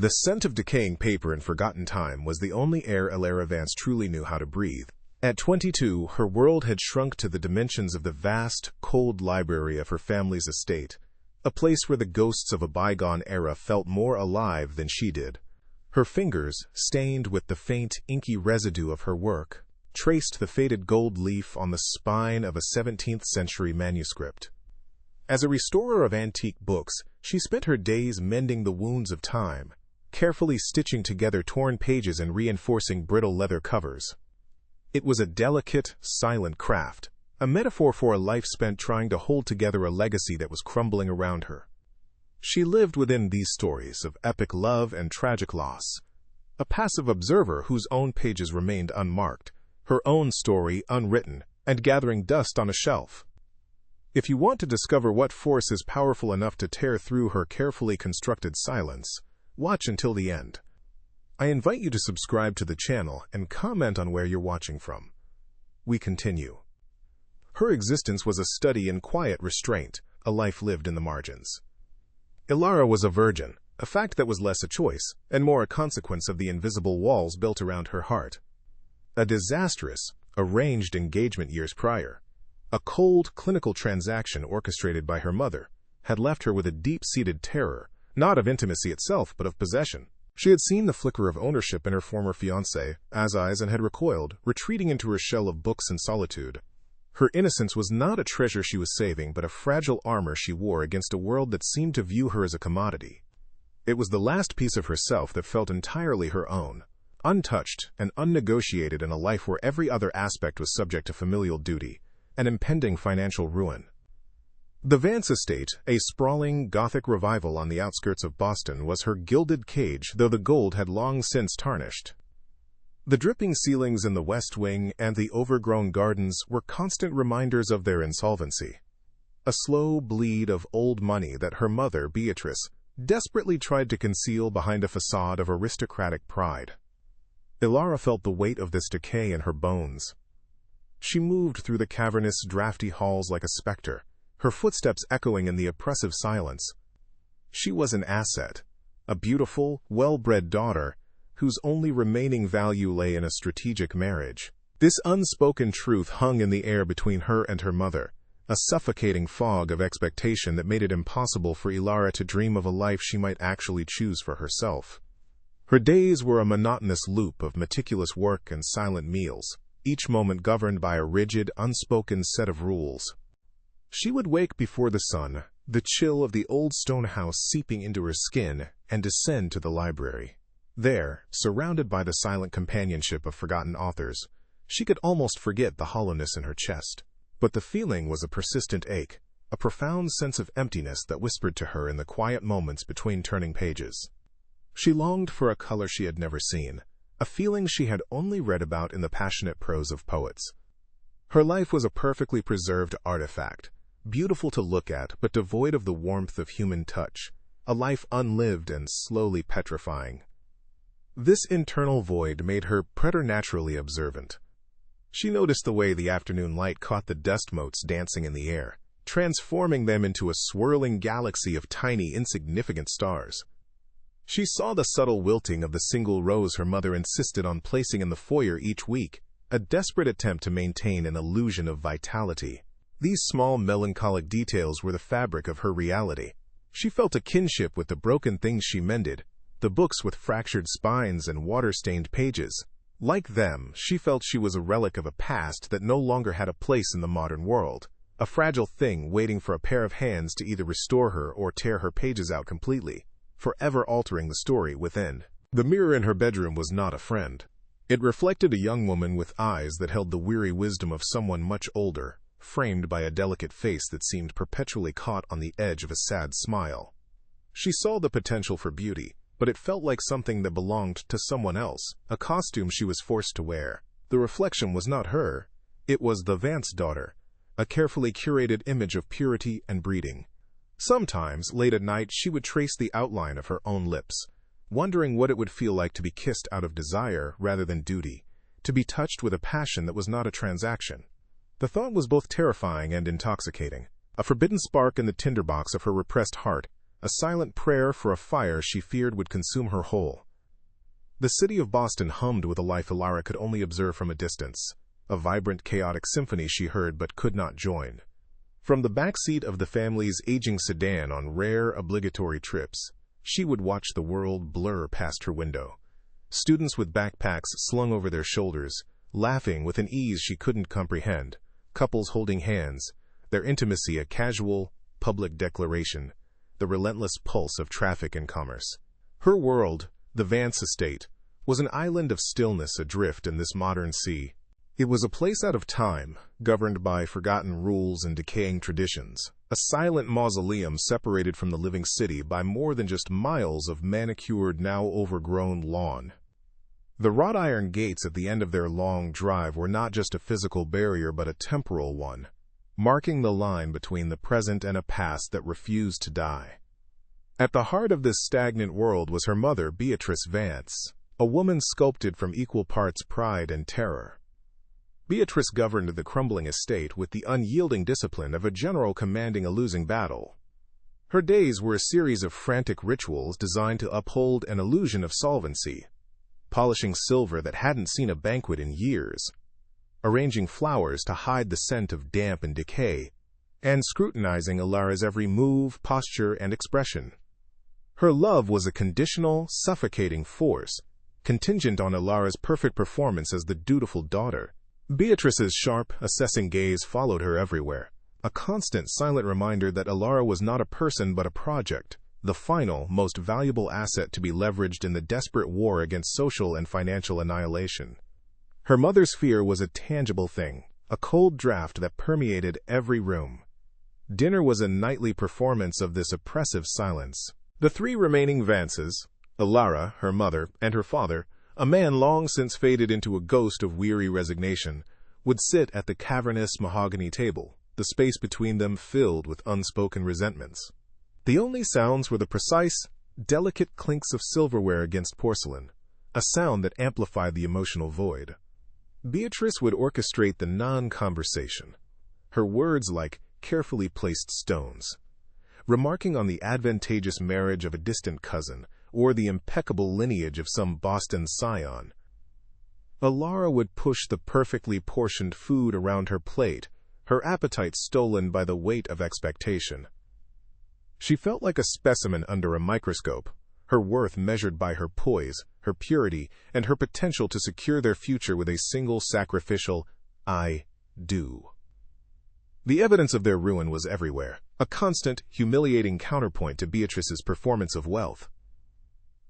The scent of decaying paper and forgotten time was the only air Elara Vance truly knew how to breathe. At 22, her world had shrunk to the dimensions of the vast, cold library of her family's estate, a place where the ghosts of a bygone era felt more alive than she did. Her fingers, stained with the faint, inky residue of her work, traced the faded gold leaf on the spine of a 17th-century manuscript. As a restorer of antique books, she spent her days mending the wounds of time, carefully stitching together torn pages and reinforcing brittle leather covers. It was a delicate, silent craft, a metaphor for a life spent trying to hold together a legacy that was crumbling around her. She lived within these stories of epic love and tragic loss, a passive observer whose own pages remained unmarked, her own story unwritten, and gathering dust on a shelf. If you want to discover what force is powerful enough to tear through her carefully constructed silence, watch until the end. I invite you to subscribe to the channel and comment on where you're watching from. We continue. Her existence was a study in quiet restraint, a life lived in the margins. Elara was a virgin, a fact that was less a choice and more a consequence of the invisible walls built around her heart. A disastrous, arranged engagement years prior, a cold, clinical transaction orchestrated by her mother, had left her with a deep-seated terror, not of intimacy itself, but of possession. She had seen the flicker of ownership in her former fiancé, Azai's, and had recoiled, retreating into her shell of books and solitude. Her innocence was not a treasure she was saving, but a fragile armor she wore against a world that seemed to view her as a commodity. It was the last piece of herself that felt entirely her own, untouched and unnegotiated in a life where every other aspect was subject to familial duty, and impending financial ruin. The Vance estate, a sprawling Gothic revival on the outskirts of Boston, was her gilded cage, though the gold had long since tarnished. The dripping ceilings in the West Wing and the overgrown gardens were constant reminders of their insolvency, a slow bleed of old money that her mother, Beatrice, desperately tried to conceal behind a facade of aristocratic pride. Elara felt the weight of this decay in her bones. She moved through the cavernous, drafty halls like a specter, her footsteps echoing in the oppressive silence. She was an asset, a beautiful, well-bred daughter, whose only remaining value lay in a strategic marriage. This unspoken truth hung in the air between her and her mother, a suffocating fog of expectation that made it impossible for Elara to dream of a life she might actually choose for herself. Her days were a monotonous loop of meticulous work and silent meals, each moment governed by a rigid, unspoken set of rules. She would wake before the sun, the chill of the old stone house seeping into her skin, and descend to the library. There, surrounded by the silent companionship of forgotten authors, she could almost forget the hollowness in her chest. But the feeling was a persistent ache, a profound sense of emptiness that whispered to her in the quiet moments between turning pages. She longed for a color she had never seen, a feeling she had only read about in the passionate prose of poets. Her life was a perfectly preserved artifact, beautiful to look at but devoid of the warmth of human touch, a life unlived and slowly petrifying. This internal void made her preternaturally observant. She noticed the way the afternoon light caught the dust motes dancing in the air, transforming them into a swirling galaxy of tiny, insignificant stars. She saw the subtle wilting of the single rose her mother insisted on placing in the foyer each week, a desperate attempt to maintain an illusion of vitality. These small melancholic details were the fabric of her reality. She felt a kinship with the broken things she mended, the books with fractured spines and water-stained pages. Like them, she felt she was a relic of a past that no longer had a place in the modern world, a fragile thing waiting for a pair of hands to either restore her or tear her pages out completely, forever altering the story within. The mirror in her bedroom was not a friend. It reflected a young woman with eyes that held the weary wisdom of someone much older, framed by a delicate face that seemed perpetually caught on the edge of a sad smile. She saw the potential for beauty, but it felt like something that belonged to someone else, a costume she was forced to wear. The reflection was not her, it was the Vance daughter, a carefully curated image of purity and breeding. Sometimes, late at night, she would trace the outline of her own lips, wondering what it would feel like to be kissed out of desire rather than duty, to be touched with a passion that was not a transaction. The thought was both terrifying and intoxicating, a forbidden spark in the tinderbox of her repressed heart, a silent prayer for a fire she feared would consume her whole. The city of Boston hummed with a life Alara could only observe from a distance, a vibrant, chaotic symphony she heard but could not join. From the back seat of the family's aging sedan on rare, obligatory trips, she would watch the world blur past her window. Students with backpacks slung over their shoulders, laughing with an ease she couldn't comprehend, couples holding hands, their intimacy a casual, public declaration, the relentless pulse of traffic and commerce. Her world, the Vance estate, was an island of stillness adrift in this modern sea. It was a place out of time, governed by forgotten rules and decaying traditions, a silent mausoleum separated from the living city by more than just miles of manicured, now overgrown lawn. The wrought iron gates at the end of their long drive were not just a physical barrier but a temporal one, marking the line between the present and a past that refused to die. At the heart of this stagnant world was her mother, Beatrice Vance, a woman sculpted from equal parts pride and terror. Beatrice governed the crumbling estate with the unyielding discipline of a general commanding a losing battle. Her days were a series of frantic rituals designed to uphold an illusion of solvency, polishing silver that hadn't seen a banquet in years, arranging flowers to hide the scent of damp and decay, and scrutinizing Alara's every move, posture, and expression. Her love was a conditional, suffocating force, contingent on Alara's perfect performance as the dutiful daughter. Beatrice's sharp, assessing gaze followed her everywhere, a constant, silent reminder that Alara was not a person but a project, the final, most valuable asset to be leveraged in the desperate war against social and financial annihilation. Her mother's fear was a tangible thing, a cold draft that permeated every room. Dinner was a nightly performance of this oppressive silence. The three remaining Vances, Alara, her mother, and her father, a man long since faded into a ghost of weary resignation, would sit at the cavernous mahogany table, the space between them filled with unspoken resentments. The only sounds were the precise, delicate clinks of silverware against porcelain, a sound that amplified the emotional void. Beatrice would orchestrate the non-conversation, her words like carefully placed stones, remarking on the advantageous marriage of a distant cousin, or the impeccable lineage of some Boston scion. Alara would push the perfectly portioned food around her plate, her appetite stolen by the weight of expectation. She felt like a specimen under a microscope, her worth measured by her poise, her purity, and her potential to secure their future with a single sacrificial, "I do." The evidence of their ruin was everywhere, a constant, humiliating counterpoint to Beatrice's performance of wealth.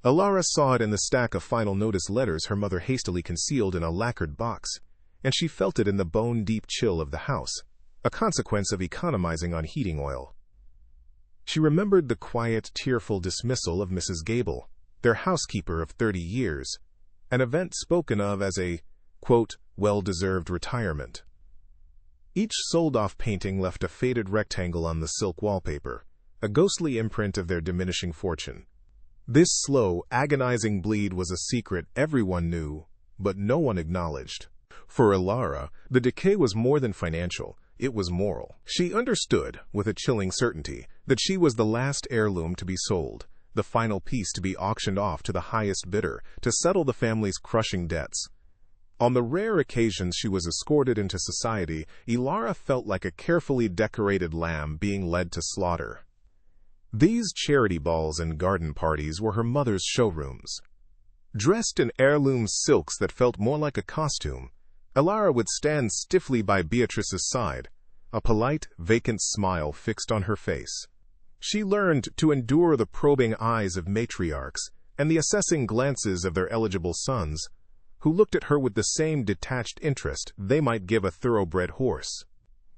Alara saw it in the stack of final notice letters her mother hastily concealed in a lacquered box, and she felt it in the bone-deep chill of the house, a consequence of economizing on heating oil. She remembered the quiet, tearful dismissal of Mrs. Gable, their housekeeper of 30 years, an event spoken of as a, quote, well-deserved retirement. Each sold-off painting left a faded rectangle on the silk wallpaper, a ghostly imprint of their diminishing fortune. This slow, agonizing bleed was a secret everyone knew, but no one acknowledged. For Alara, the decay was more than financial, it was moral. She understood, with a chilling certainty, that she was the last heirloom to be sold, the final piece to be auctioned off to the highest bidder, to settle the family's crushing debts. On the rare occasions she was escorted into society, Alara felt like a carefully decorated lamb being led to slaughter. These charity balls and garden parties were her mother's showrooms. Dressed in heirloom silks that felt more like a costume, Alara would stand stiffly by Beatrice's side, a polite, vacant smile fixed on her face. She learned to endure the probing eyes of matriarchs and the assessing glances of their eligible sons, who looked at her with the same detached interest they might give a thoroughbred horse.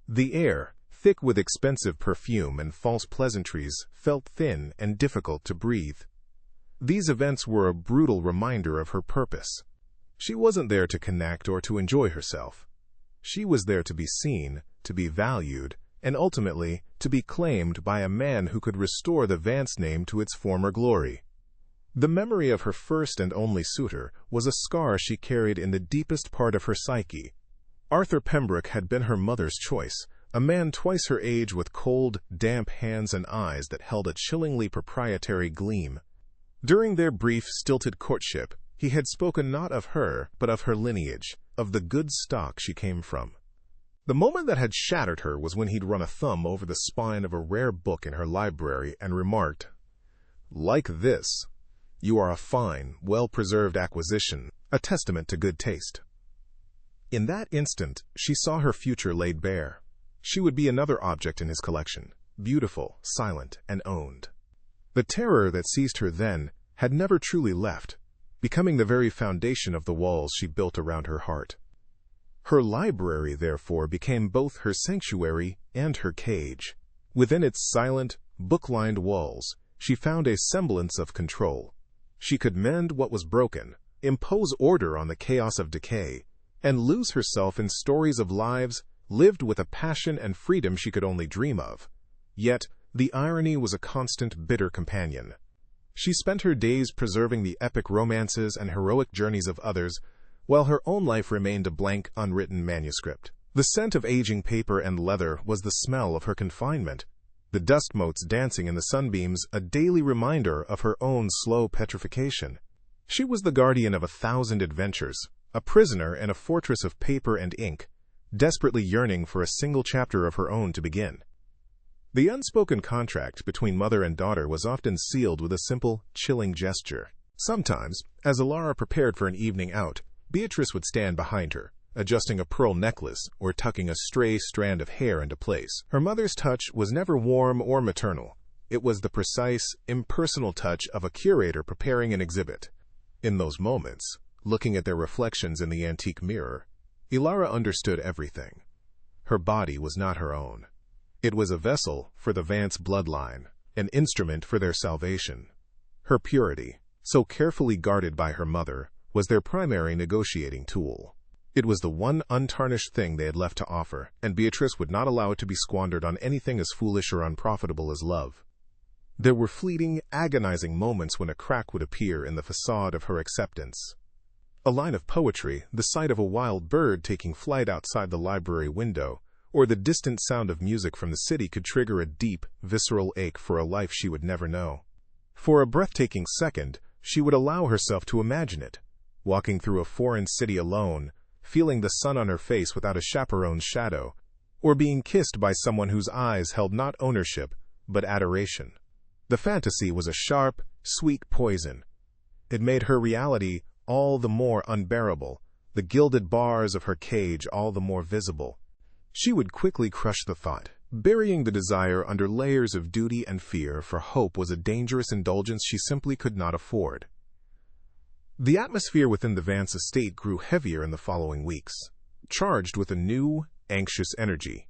The air, thick with expensive perfume and false pleasantries, felt thin and difficult to breathe. These events were a brutal reminder of her purpose. She wasn't there to connect or to enjoy herself. She was there to be seen, to be valued, and ultimately to be claimed by a man who could restore the Vance name to its former glory. The memory of her first and only suitor was a scar she carried in the deepest part of her psyche. Arthur Pembroke had been her mother's choice, a man twice her age with cold, damp hands and eyes that held a chillingly proprietary gleam. During their brief, stilted courtship, he had spoken not of her, but of her lineage, of the good stock she came from. The moment that had shattered her was when he'd run a thumb over the spine of a rare book in her library and remarked, "Like this, you are a fine, well-preserved acquisition, a testament to good taste." In that instant, she saw her future laid bare. She would be another object in his collection, beautiful, silent, and owned. The terror that seized her then had never truly left, becoming the very foundation of the walls she built around her heart. Her library, therefore, became both her sanctuary and her cage. Within its silent, book-lined walls, she found a semblance of control. She could mend what was broken, impose order on the chaos of decay, and lose herself in stories of lives lived with a passion and freedom she could only dream of. Yet, the irony was a constant, bitter companion. She spent her days preserving the epic romances and heroic journeys of others, while her own life remained a blank, unwritten manuscript. The scent of aging paper and leather was the smell of her confinement, the dust motes dancing in the sunbeams a daily reminder of her own slow petrification. She was the guardian of 1,000 adventures, a prisoner in a fortress of paper and ink, desperately yearning for a single chapter of her own to begin. The unspoken contract between mother and daughter was often sealed with a simple, chilling gesture. Sometimes, as Elara prepared for an evening out, Beatrice would stand behind her, adjusting a pearl necklace or tucking a stray strand of hair into place. Her mother's touch was never warm or maternal. It was the precise, impersonal touch of a curator preparing an exhibit. In those moments, looking at their reflections in the antique mirror, Elara understood everything. Her body was not her own. It was a vessel for the Vance bloodline, an instrument for their salvation. Her purity, so carefully guarded by her mother, was their primary negotiating tool. It was the one untarnished thing they had left to offer, and Beatrice would not allow it to be squandered on anything as foolish or unprofitable as love. There were fleeting, agonizing moments when a crack would appear in the facade of her acceptance. A line of poetry, the sight of a wild bird taking flight outside the library window, or the distant sound of music from the city could trigger a deep, visceral ache for a life she would never know. For a breathtaking second, she would allow herself to imagine it, walking through a foreign city alone, feeling the sun on her face without a chaperone's shadow, or being kissed by someone whose eyes held not ownership, but adoration. The fantasy was a sharp, sweet poison. It made her reality all the more unbearable, the gilded bars of her cage all the more visible. She would quickly crush the thought, burying the desire under layers of duty and fear, for hope was a dangerous indulgence she simply could not afford. The atmosphere within the Vance estate grew heavier in the following weeks, charged with a new, anxious energy.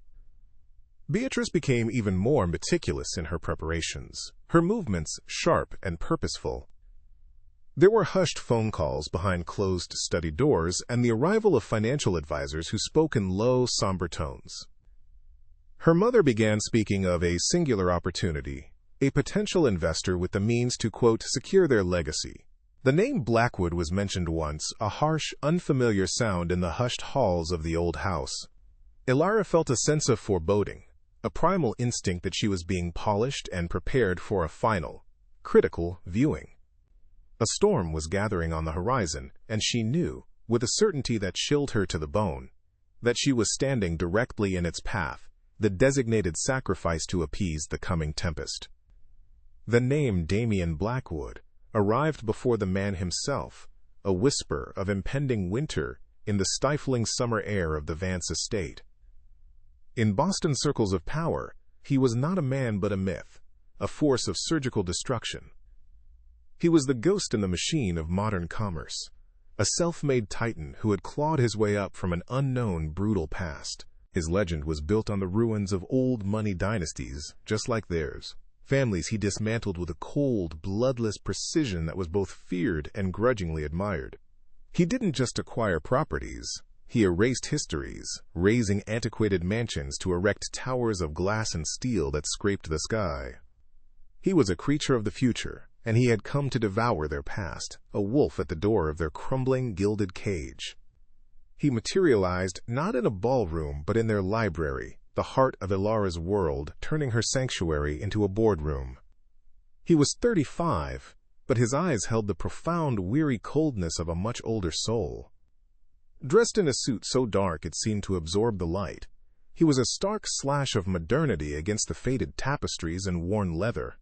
Beatrice became even more meticulous in her preparations, her movements sharp and purposeful. There were hushed phone calls behind closed study doors and the arrival of financial advisors who spoke in low, somber tones. Her mother began speaking of a singular opportunity, a potential investor with the means to, quote, secure their legacy. The name Blackwood was mentioned once, a harsh, unfamiliar sound in the hushed halls of the old house. Elara felt a sense of foreboding, a primal instinct that she was being polished and prepared for a final, critical viewing. A storm was gathering on the horizon, and she knew, with a certainty that chilled her to the bone, that she was standing directly in its path, the designated sacrifice to appease the coming tempest. The name Damien Blackwood arrived before the man himself, a whisper of impending winter in the stifling summer air of the Vance estate. In Boston circles of power, he was not a man but a myth, a force of surgical destruction. He was the ghost in the machine of modern commerce, a self-made titan who had clawed his way up from an unknown, brutal past. His legend was built on the ruins of old money dynasties, just like theirs. Families he dismantled with a cold, bloodless precision that was both feared and grudgingly admired. He didn't just acquire properties. He erased histories, razing antiquated mansions to erect towers of glass and steel that scraped the sky. He was a creature of the future, and he had come to devour their past, a wolf at the door of their crumbling, gilded cage. He materialized not in a ballroom but in their library, the heart of Ilara's world, turning her sanctuary into a boardroom. He was 35, but his eyes held the profound, weary coldness of a much older soul. Dressed in a suit so dark it seemed to absorb the light, he was a stark slash of modernity against the faded tapestries and worn leather.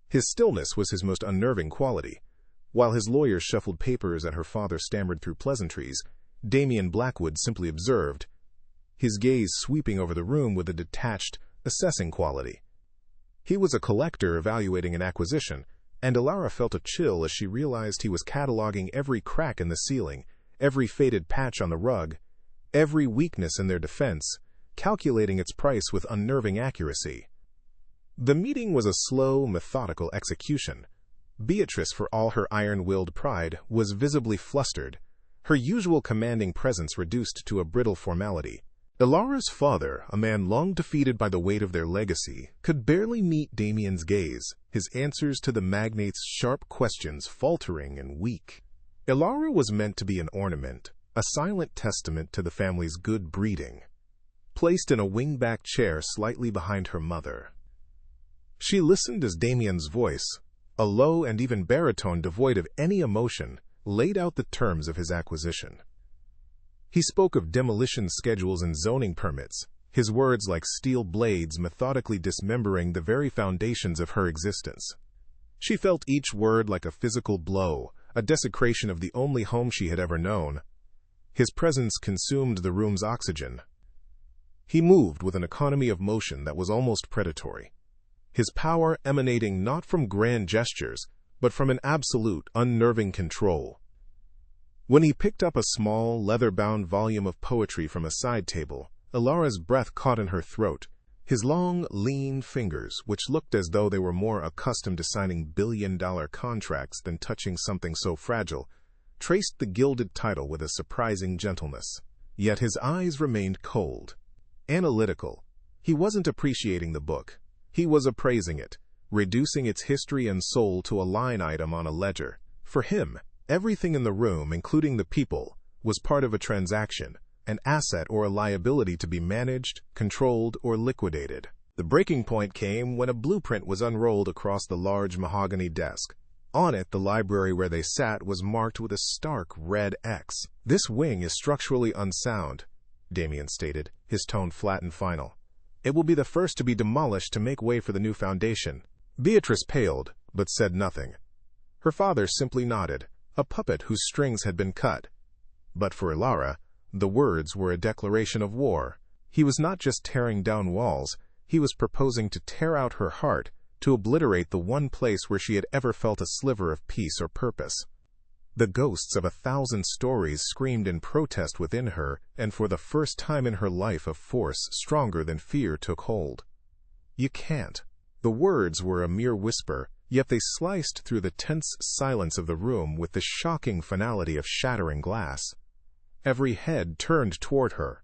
His stillness was his most unnerving quality. While his lawyer shuffled papers and her father stammered through pleasantries, Damien Blackwood simply observed, his gaze sweeping over the room with a detached, assessing quality. He was a collector evaluating an acquisition, and Ilara felt a chill as she realized he was cataloging every crack in the ceiling, every faded patch on the rug, every weakness in their defense, calculating its price with unnerving accuracy. The meeting was a slow, methodical execution. Beatrice, for all her iron-willed pride, was visibly flustered, her usual commanding presence reduced to a brittle formality. Ilara's father, a man long defeated by the weight of their legacy, could barely meet Damien's gaze, his answers to the magnate's sharp questions faltering and weak. Ilara was meant to be an ornament, a silent testament to the family's good breeding, placed in a wing-back chair slightly behind her mother. She listened as Damien's voice, a low and even baritone devoid of any emotion, laid out the terms of his acquisition. He spoke of demolition schedules and zoning permits, his words like steel blades methodically dismembering the very foundations of her existence. She felt each word like a physical blow, a desecration of the only home she had ever known. His presence consumed the room's oxygen. He moved with an economy of motion that was almost predatory, his power emanating not from grand gestures, but from an absolute, unnerving control. When he picked up a small, leather-bound volume of poetry from a side table, Ilara's breath caught in her throat. His long, lean fingers, which looked as though they were more accustomed to signing billion-dollar contracts than touching something so fragile, traced the gilded title with a surprising gentleness. Yet his eyes remained cold, analytical. He wasn't appreciating the book. He was appraising it, reducing its history and soul to a line item on a ledger. For him, everything in the room, including the people, was part of a transaction, an asset or a liability to be managed, controlled, or liquidated. The breaking point came when a blueprint was unrolled across the large mahogany desk. On it, the library where they sat was marked with a stark red X. "This wing is structurally unsound," Damien stated, his tone flat and final. "It will be the first to be demolished to make way for the new foundation." Beatrice paled, but said nothing. Her father simply nodded, a puppet whose strings had been cut. But for Ilara, the words were a declaration of war. He was not just tearing down walls, he was proposing to tear out her heart, to obliterate the one place where she had ever felt a sliver of peace or purpose. The ghosts of 1,000 stories screamed in protest within her, and for the first time in her life a force stronger than fear took hold. "You can't." The words were a mere whisper, yet they sliced through the tense silence of the room with the shocking finality of shattering glass. Every head turned toward her.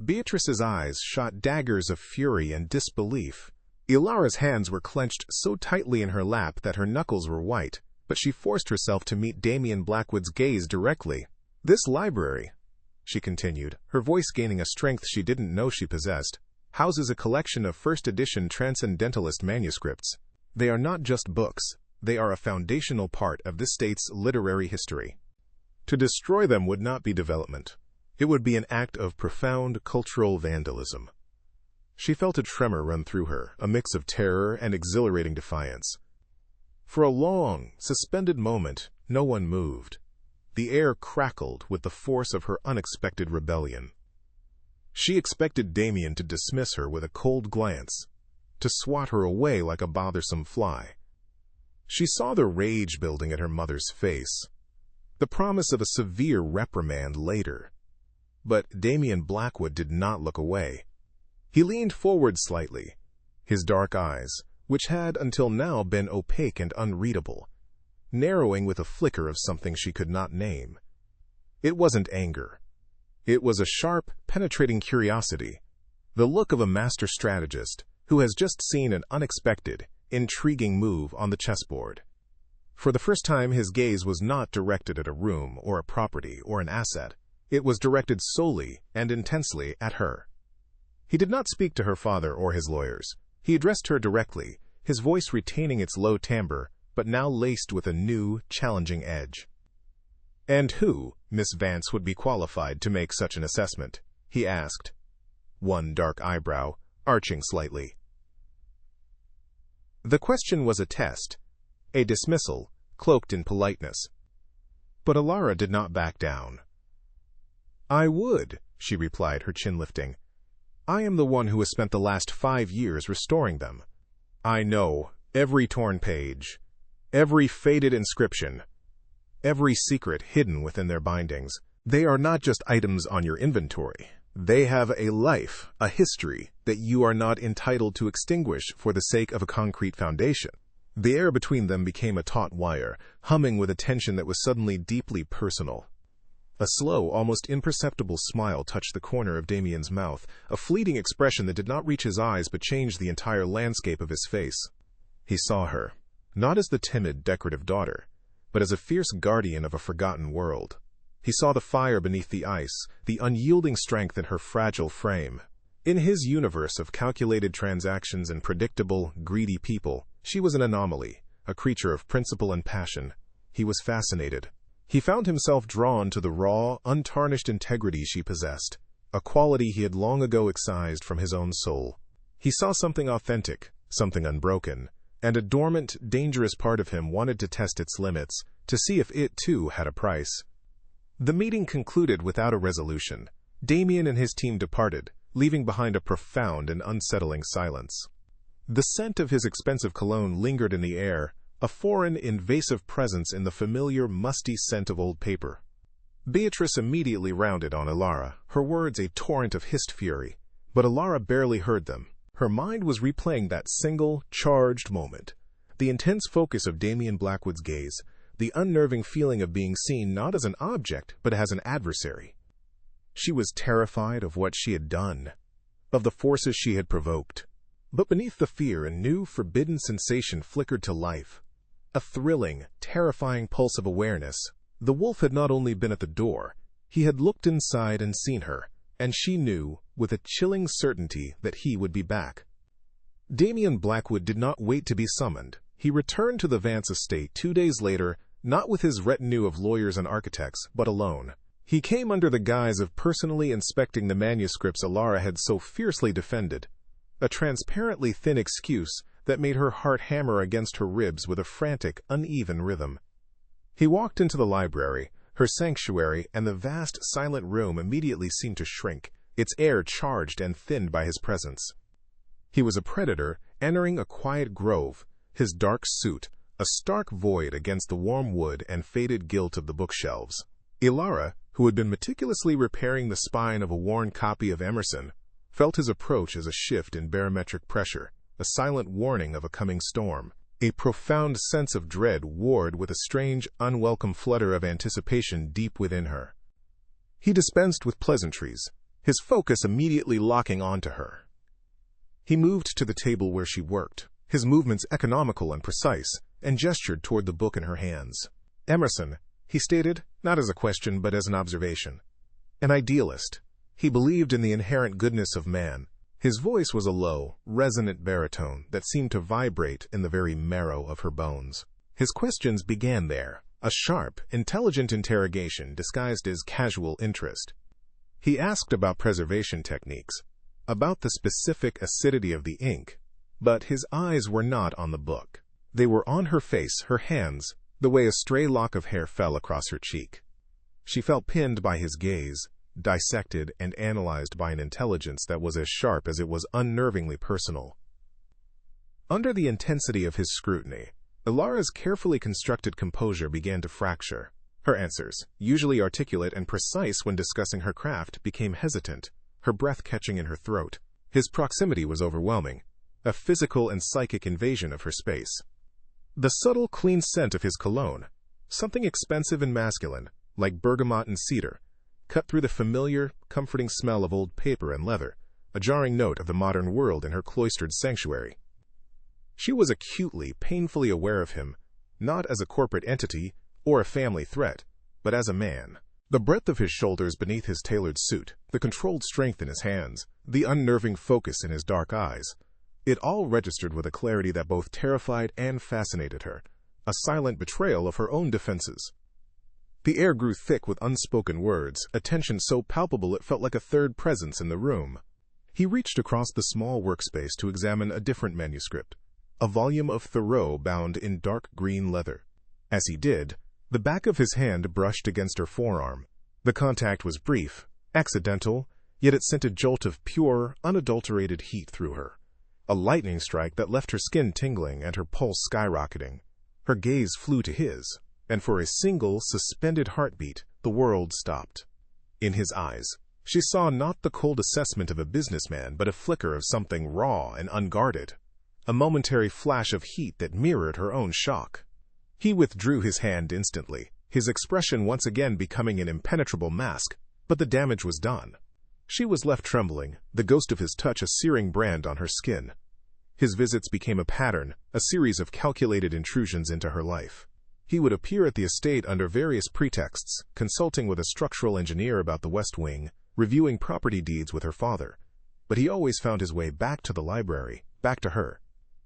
Beatrice's eyes shot daggers of fury and disbelief. Ilara's hands were clenched so tightly in her lap that her knuckles were white, but she forced herself to meet Damien Blackwood's gaze directly. "This library," she continued, her voice gaining a strength she didn't know she possessed, "houses a collection of first-edition transcendentalist manuscripts. They are not just books, they are a foundational part of this state's literary history. To destroy them would not be development. It would be an act of profound cultural vandalism." She felt a tremor run through her, a mix of terror and exhilarating defiance. For a long, suspended moment, no one moved. The air crackled with the force of her unexpected rebellion. She expected Damien to dismiss her with a cold glance, to swat her away like a bothersome fly. She saw the rage building at her mother's face, the promise of a severe reprimand later. But Damien Blackwood did not look away. He leaned forward slightly, his dark eyes, which had until now been opaque and unreadable, narrowing with a flicker of something she could not name. It wasn't anger. It was a sharp, penetrating curiosity, the look of a master strategist who has just seen an unexpected, intriguing move on the chessboard. For the first time, his gaze was not directed at a room or a property or an asset. It was directed solely and intensely at her. He did not speak to her father or his lawyers. He addressed her directly, his voice retaining its low timbre, but now laced with a new, challenging edge. "And who, Miss Vance, would be qualified to make such an assessment?" he asked, one dark eyebrow arching slightly. The question was a test, a dismissal, cloaked in politeness. But Alara did not back down. "I would," she replied, her chin lifting. "I am the one who has spent the last 5 years restoring them. I know every torn page, every faded inscription, every secret hidden within their bindings. They are not just items on your inventory. They have a life, a history, that you are not entitled to extinguish for the sake of a concrete foundation." The air between them became a taut wire, humming with a tension that was suddenly deeply personal. A slow, almost imperceptible smile touched the corner of Damien's mouth, a fleeting expression that did not reach his eyes but changed the entire landscape of his face. He saw her, not as the timid, decorative daughter, but as a fierce guardian of a forgotten world. He saw the fire beneath the ice, the unyielding strength in her fragile frame. In his universe of calculated transactions and predictable, greedy people, she was an anomaly, a creature of principle and passion. He was fascinated. He found himself drawn to the raw, untarnished integrity she possessed, a quality he had long ago excised from his own soul. He saw something authentic, something unbroken, and a dormant, dangerous part of him wanted to test its limits, to see if it, too, had a price. The meeting concluded without a resolution. Damien and his team departed, leaving behind a profound and unsettling silence. The scent of his expensive cologne lingered in the air, a foreign, invasive presence in the familiar, musty scent of old paper. Beatrice immediately rounded on Alara, her words a torrent of hissed fury. But Alara barely heard them. Her mind was replaying that single, charged moment. The intense focus of Damien Blackwood's gaze, the unnerving feeling of being seen not as an object, but as an adversary. She was terrified of what she had done, of the forces she had provoked. But beneath the fear, a new, forbidden sensation flickered to life. A thrilling, terrifying pulse of awareness. The wolf had not only been at the door, he had looked inside and seen her, and she knew, with a chilling certainty, that he would be back. Damien Blackwood did not wait to be summoned. He returned to the Vance estate 2 days later, not with his retinue of lawyers and architects, but alone. He came under the guise of personally inspecting the manuscripts Alara had so fiercely defended, a transparently thin excuse that made her heart hammer against her ribs with a frantic, uneven rhythm. He walked into the library, her sanctuary, and the vast, silent room immediately seemed to shrink, its air charged and thinned by his presence. He was a predator entering a quiet grove, his dark suit, a stark void against the warm wood and faded gilt of the bookshelves. Alara, who had been meticulously repairing the spine of a worn copy of Emerson, felt his approach as a shift in barometric pressure, a silent warning of a coming storm. A profound sense of dread warred with a strange, unwelcome flutter of anticipation deep within her. He dispensed with pleasantries, his focus immediately locking onto her. He moved to the table where she worked, his movements economical and precise, and gestured toward the book in her hands. Emerson, he stated, not as a question but as an observation. An idealist. He believed in the inherent goodness of man. His voice was a low, resonant baritone that seemed to vibrate in the very marrow of her bones. His questions began there, a sharp, intelligent interrogation disguised as casual interest. He asked about preservation techniques, about the specific acidity of the ink, but his eyes were not on the book. They were on her face, her hands, the way a stray lock of hair fell across her cheek. She felt pinned by his gaze, dissected and analyzed by an intelligence that was as sharp as it was unnervingly personal. Under the intensity of his scrutiny, Alara's carefully constructed composure began to fracture. Her answers, usually articulate and precise when discussing her craft, became hesitant, her breath catching in her throat. His proximity was overwhelming, a physical and psychic invasion of her space. The subtle, clean scent of his cologne, something expensive and masculine, like bergamot and cedar, cut through the familiar, comforting smell of old paper and leather, a jarring note of the modern world in her cloistered sanctuary. She was acutely, painfully aware of him, not as a corporate entity or a family threat, but as a man, The breadth of his shoulders beneath his tailored suit, the controlled strength in his hands, the unnerving focus in his dark eyes, it all registered with a clarity that both terrified and fascinated her, a silent betrayal of her own defenses. The air grew thick with unspoken words, a tension so palpable it felt like a third presence in the room. He reached across the small workspace to examine a different manuscript, a volume of Thoreau bound in dark green leather. As he did, the back of his hand brushed against her forearm. The contact was brief, accidental, yet it sent a jolt of pure, unadulterated heat through her. A lightning strike that left her skin tingling and her pulse skyrocketing. Her gaze flew to his, and for a single, suspended heartbeat, the world stopped. In his eyes, she saw not the cold assessment of a businessman, but a flicker of something raw and unguarded, a momentary flash of heat that mirrored her own shock. He withdrew his hand instantly, his expression once again becoming an impenetrable mask, but the damage was done. She was left trembling, the ghost of his touch a searing brand on her skin. His visits became a pattern, a series of calculated intrusions into her life. He would appear at the estate under various pretexts, consulting with a structural engineer about the West Wing, reviewing property deeds with her father. But he always found his way back to the library, back to her.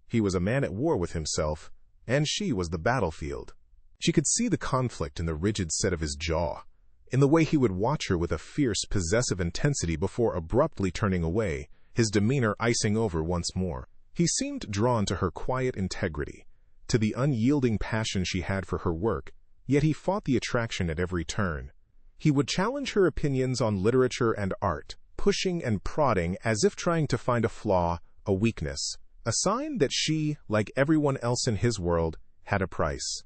He was a man at war with himself, and she was the battlefield. She could see the conflict in the rigid set of his jaw, in the way he would watch her with a fierce, possessive intensity before abruptly turning away, his demeanor icing over once more. He seemed drawn to her quiet integrity, to the unyielding passion she had for her work, yet he fought the attraction at every turn. He would challenge her opinions on literature and art, pushing and prodding as if trying to find a flaw, a weakness, a sign that she, like everyone else in his world, had a price.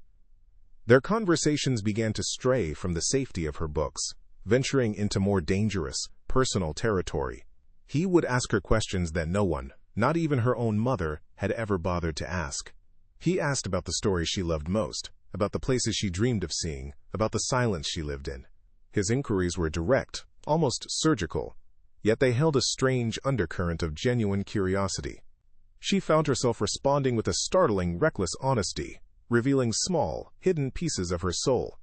Their conversations began to stray from the safety of her books, venturing into more dangerous, personal territory. He would ask her questions that no one, not even her own mother, had ever bothered to ask. He asked about the stories she loved most, about the places she dreamed of seeing, about the silence she lived in. His inquiries were direct, almost surgical, yet they held a strange undercurrent of genuine curiosity. She found herself responding with a startling, reckless honesty, revealing small, hidden pieces of her soul.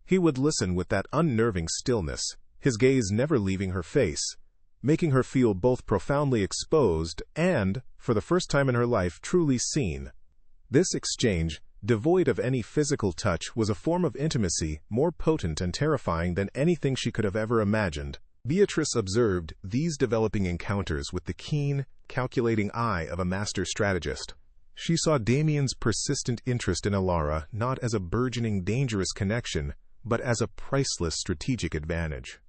He would listen with that unnerving stillness, his gaze never leaving her face, making her feel both profoundly exposed and, for the first time in her life, truly seen. This exchange, devoid of any physical touch, was a form of intimacy more potent and terrifying than anything she could have ever imagined. Beatrice observed these developing encounters with the keen, calculating eye of a master strategist. She saw Damien's persistent interest in Alara not as a burgeoning, dangerous connection, but as a priceless strategic advantage.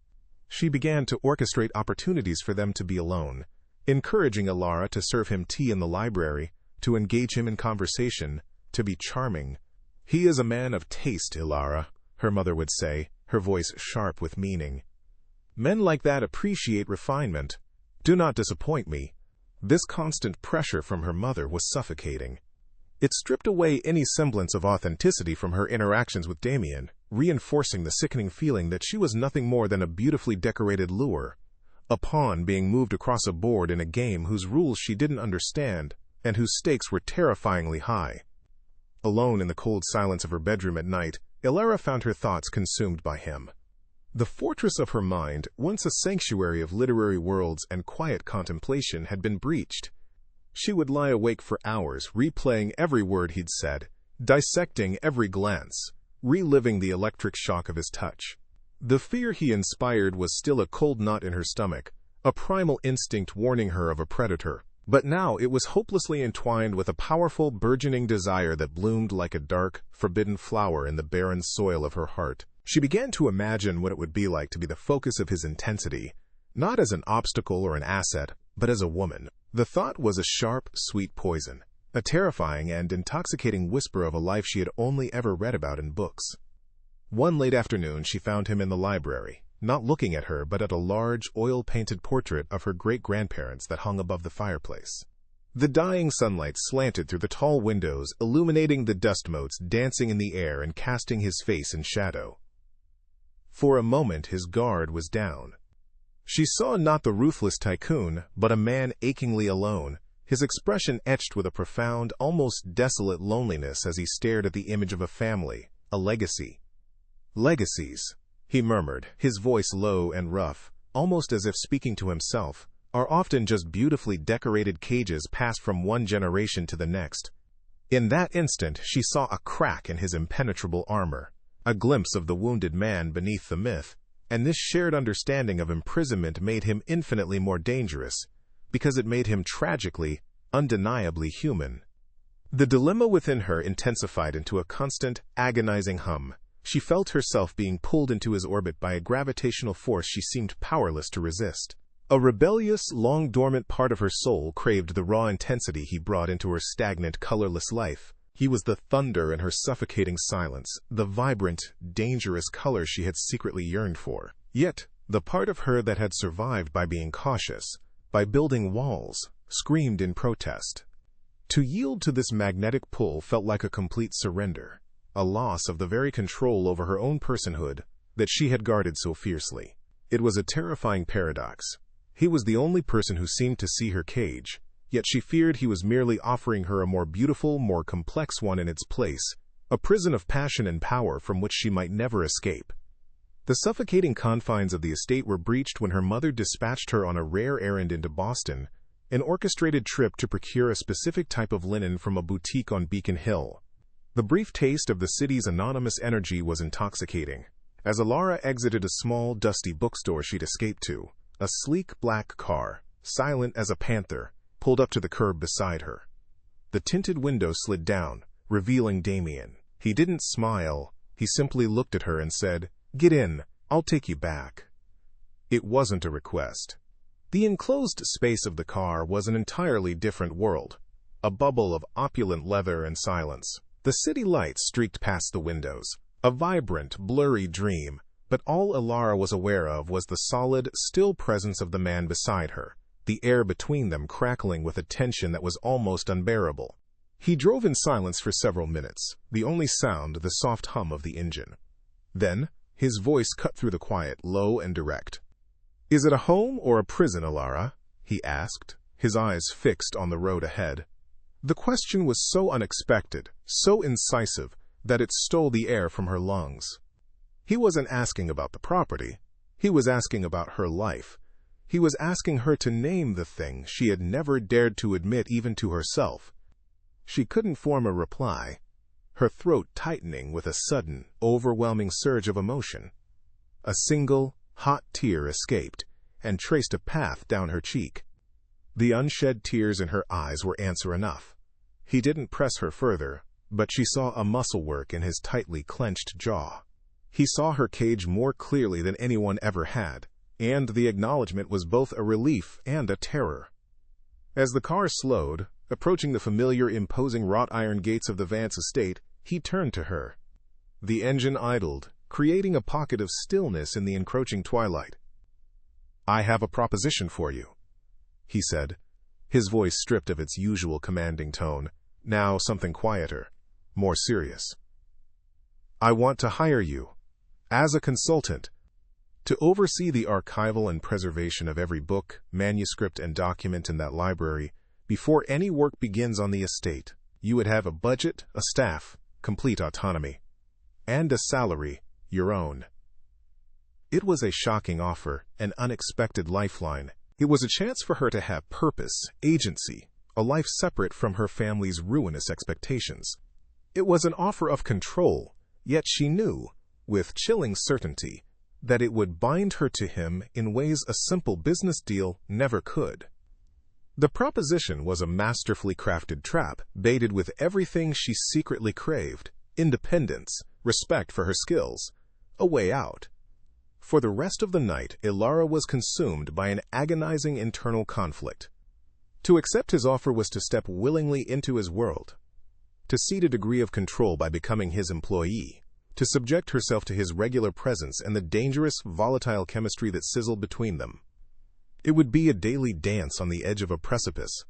She began to orchestrate opportunities for them to be alone, encouraging Alara to serve him tea in the library, to engage him in conversation, to be charming. "He is a man of taste, Alara," her mother would say, her voice sharp with meaning. "Men like that appreciate refinement. Do not disappoint me." This constant pressure from her mother was suffocating. It stripped away any semblance of authenticity from her interactions with Damien, reinforcing the sickening feeling that she was nothing more than a beautifully decorated lure, a pawn being moved across a board in a game whose rules she didn't understand, and whose stakes were terrifyingly high. Alone in the cold silence of her bedroom at night, Alara found her thoughts consumed by him. The fortress of her mind, once a sanctuary of literary worlds and quiet contemplation, had been breached. She would lie awake for hours, replaying every word he'd said, dissecting every glance, reliving the electric shock of his touch. The fear he inspired was still a cold knot in her stomach, a primal instinct warning her of a predator. But now it was hopelessly entwined with a powerful, burgeoning desire that bloomed like a dark, forbidden flower in the barren soil of her heart. She began to imagine what it would be like to be the focus of his intensity, not as an obstacle or an asset, but as a woman. The thought was a sharp, sweet poison, a terrifying and intoxicating whisper of a life she had only ever read about in books. One late afternoon she found him in the library, not looking at her but at a large, oil-painted portrait of her great-grandparents that hung above the fireplace. The dying sunlight slanted through the tall windows, illuminating the dust motes dancing in the air and casting his face in shadow. For a moment his guard was down. She saw not the ruthless tycoon, but a man achingly alone, his expression etched with a profound, almost desolate loneliness as he stared at the image of a family, a legacy. Legacies. he murmured, his voice low and rough, almost as if speaking to himself, are often just beautifully decorated cages passed from one generation to the next. In that instant, she saw a crack in his impenetrable armor, a glimpse of the wounded man beneath the myth, and this shared understanding of imprisonment made him infinitely more dangerous, because it made him tragically, undeniably human. The dilemma within her intensified into a constant, agonizing hum. She felt herself being pulled into his orbit by a gravitational force she seemed powerless to resist. A rebellious, long-dormant part of her soul craved the raw intensity he brought into her stagnant, colorless life. He was the thunder in her suffocating silence, the vibrant, dangerous color she had secretly yearned for. Yet, the part of her that had survived by being cautious, by building walls, screamed in protest. To yield to this magnetic pull felt like a complete surrender, a loss of the very control over her own personhood that she had guarded so fiercely. It was a terrifying paradox. He was the only person who seemed to see her cage, yet she feared he was merely offering her a more beautiful, more complex one in its place, a prison of passion and power from which she might never escape. The suffocating confines of the estate were breached when her mother dispatched her on a rare errand into Boston, an orchestrated trip to procure a specific type of linen from a boutique on Beacon Hill. The brief taste of the city's anonymous energy was intoxicating. As Alara exited a small, dusty bookstore she'd escaped to, a sleek black car, silent as a panther, pulled up to the curb beside her. The tinted window slid down, revealing Damien. He didn't smile, he simply looked at her and said, "Get in, I'll take you back." It wasn't a request. The enclosed space of the car was an entirely different world, a bubble of opulent leather and silence. The city lights streaked past the windows, a vibrant, blurry dream, but all Alara was aware of was the solid, still presence of the man beside her, the air between them crackling with a tension that was almost unbearable. He drove in silence for several minutes, the only sound the soft hum of the engine. Then, his voice cut through the quiet, low and direct. "Is it a home or a prison, Alara?" he asked, his eyes fixed on the road ahead. The question was so unexpected, so incisive, that it stole the air from her lungs. He wasn't asking about the property. He was asking about her life. He was asking her to name the thing she had never dared to admit even to herself. She couldn't form a reply, her throat tightening with a sudden, overwhelming surge of emotion. A single, hot tear escaped and traced a path down her cheek. The unshed tears in her eyes were answer enough. He didn't press her further, but she saw a muscle work in his tightly clenched jaw. He saw her cage more clearly than anyone ever had, and the acknowledgement was both a relief and a terror. As the car slowed, approaching the familiar imposing wrought iron gates of the Vance estate, he turned to her. The engine idled, creating a pocket of stillness in the encroaching twilight. "I have a proposition for you," he said, his voice stripped of its usual commanding tone, now something quieter, more serious. "I want to hire you, as a consultant, to oversee the archival and preservation of every book, manuscript, and document in that library before any work begins on the estate. You would have a budget, a staff, complete autonomy, and a salary, your own." It was a shocking offer, an unexpected lifeline. It was a chance for her to have purpose, agency, a life separate from her family's ruinous expectations. It was an offer of control, yet she knew, with chilling certainty, that it would bind her to him in ways a simple business deal never could. The proposition was a masterfully crafted trap, baited with everything she secretly craved: independence, respect for her skills, a way out. For the rest of the night, Ilara was consumed by an agonizing internal conflict. To accept his offer was to step willingly into his world, to cede a degree of control by becoming his employee, to subject herself to his regular presence and the dangerous, volatile chemistry that sizzled between them. It would be a daily dance on the edge of a precipice.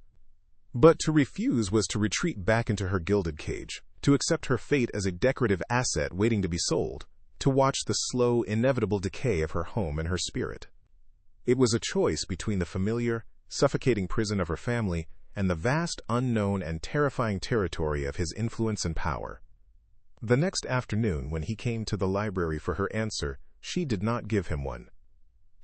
But to refuse was to retreat back into her gilded cage, to accept her fate as a decorative asset waiting to be sold, to watch the slow, inevitable decay of her home and her spirit. It was a choice between the familiar, suffocating prison of her family and the vast, unknown, and terrifying territory of his influence and power. The next afternoon, when he came to the library for her answer, she did not give him one.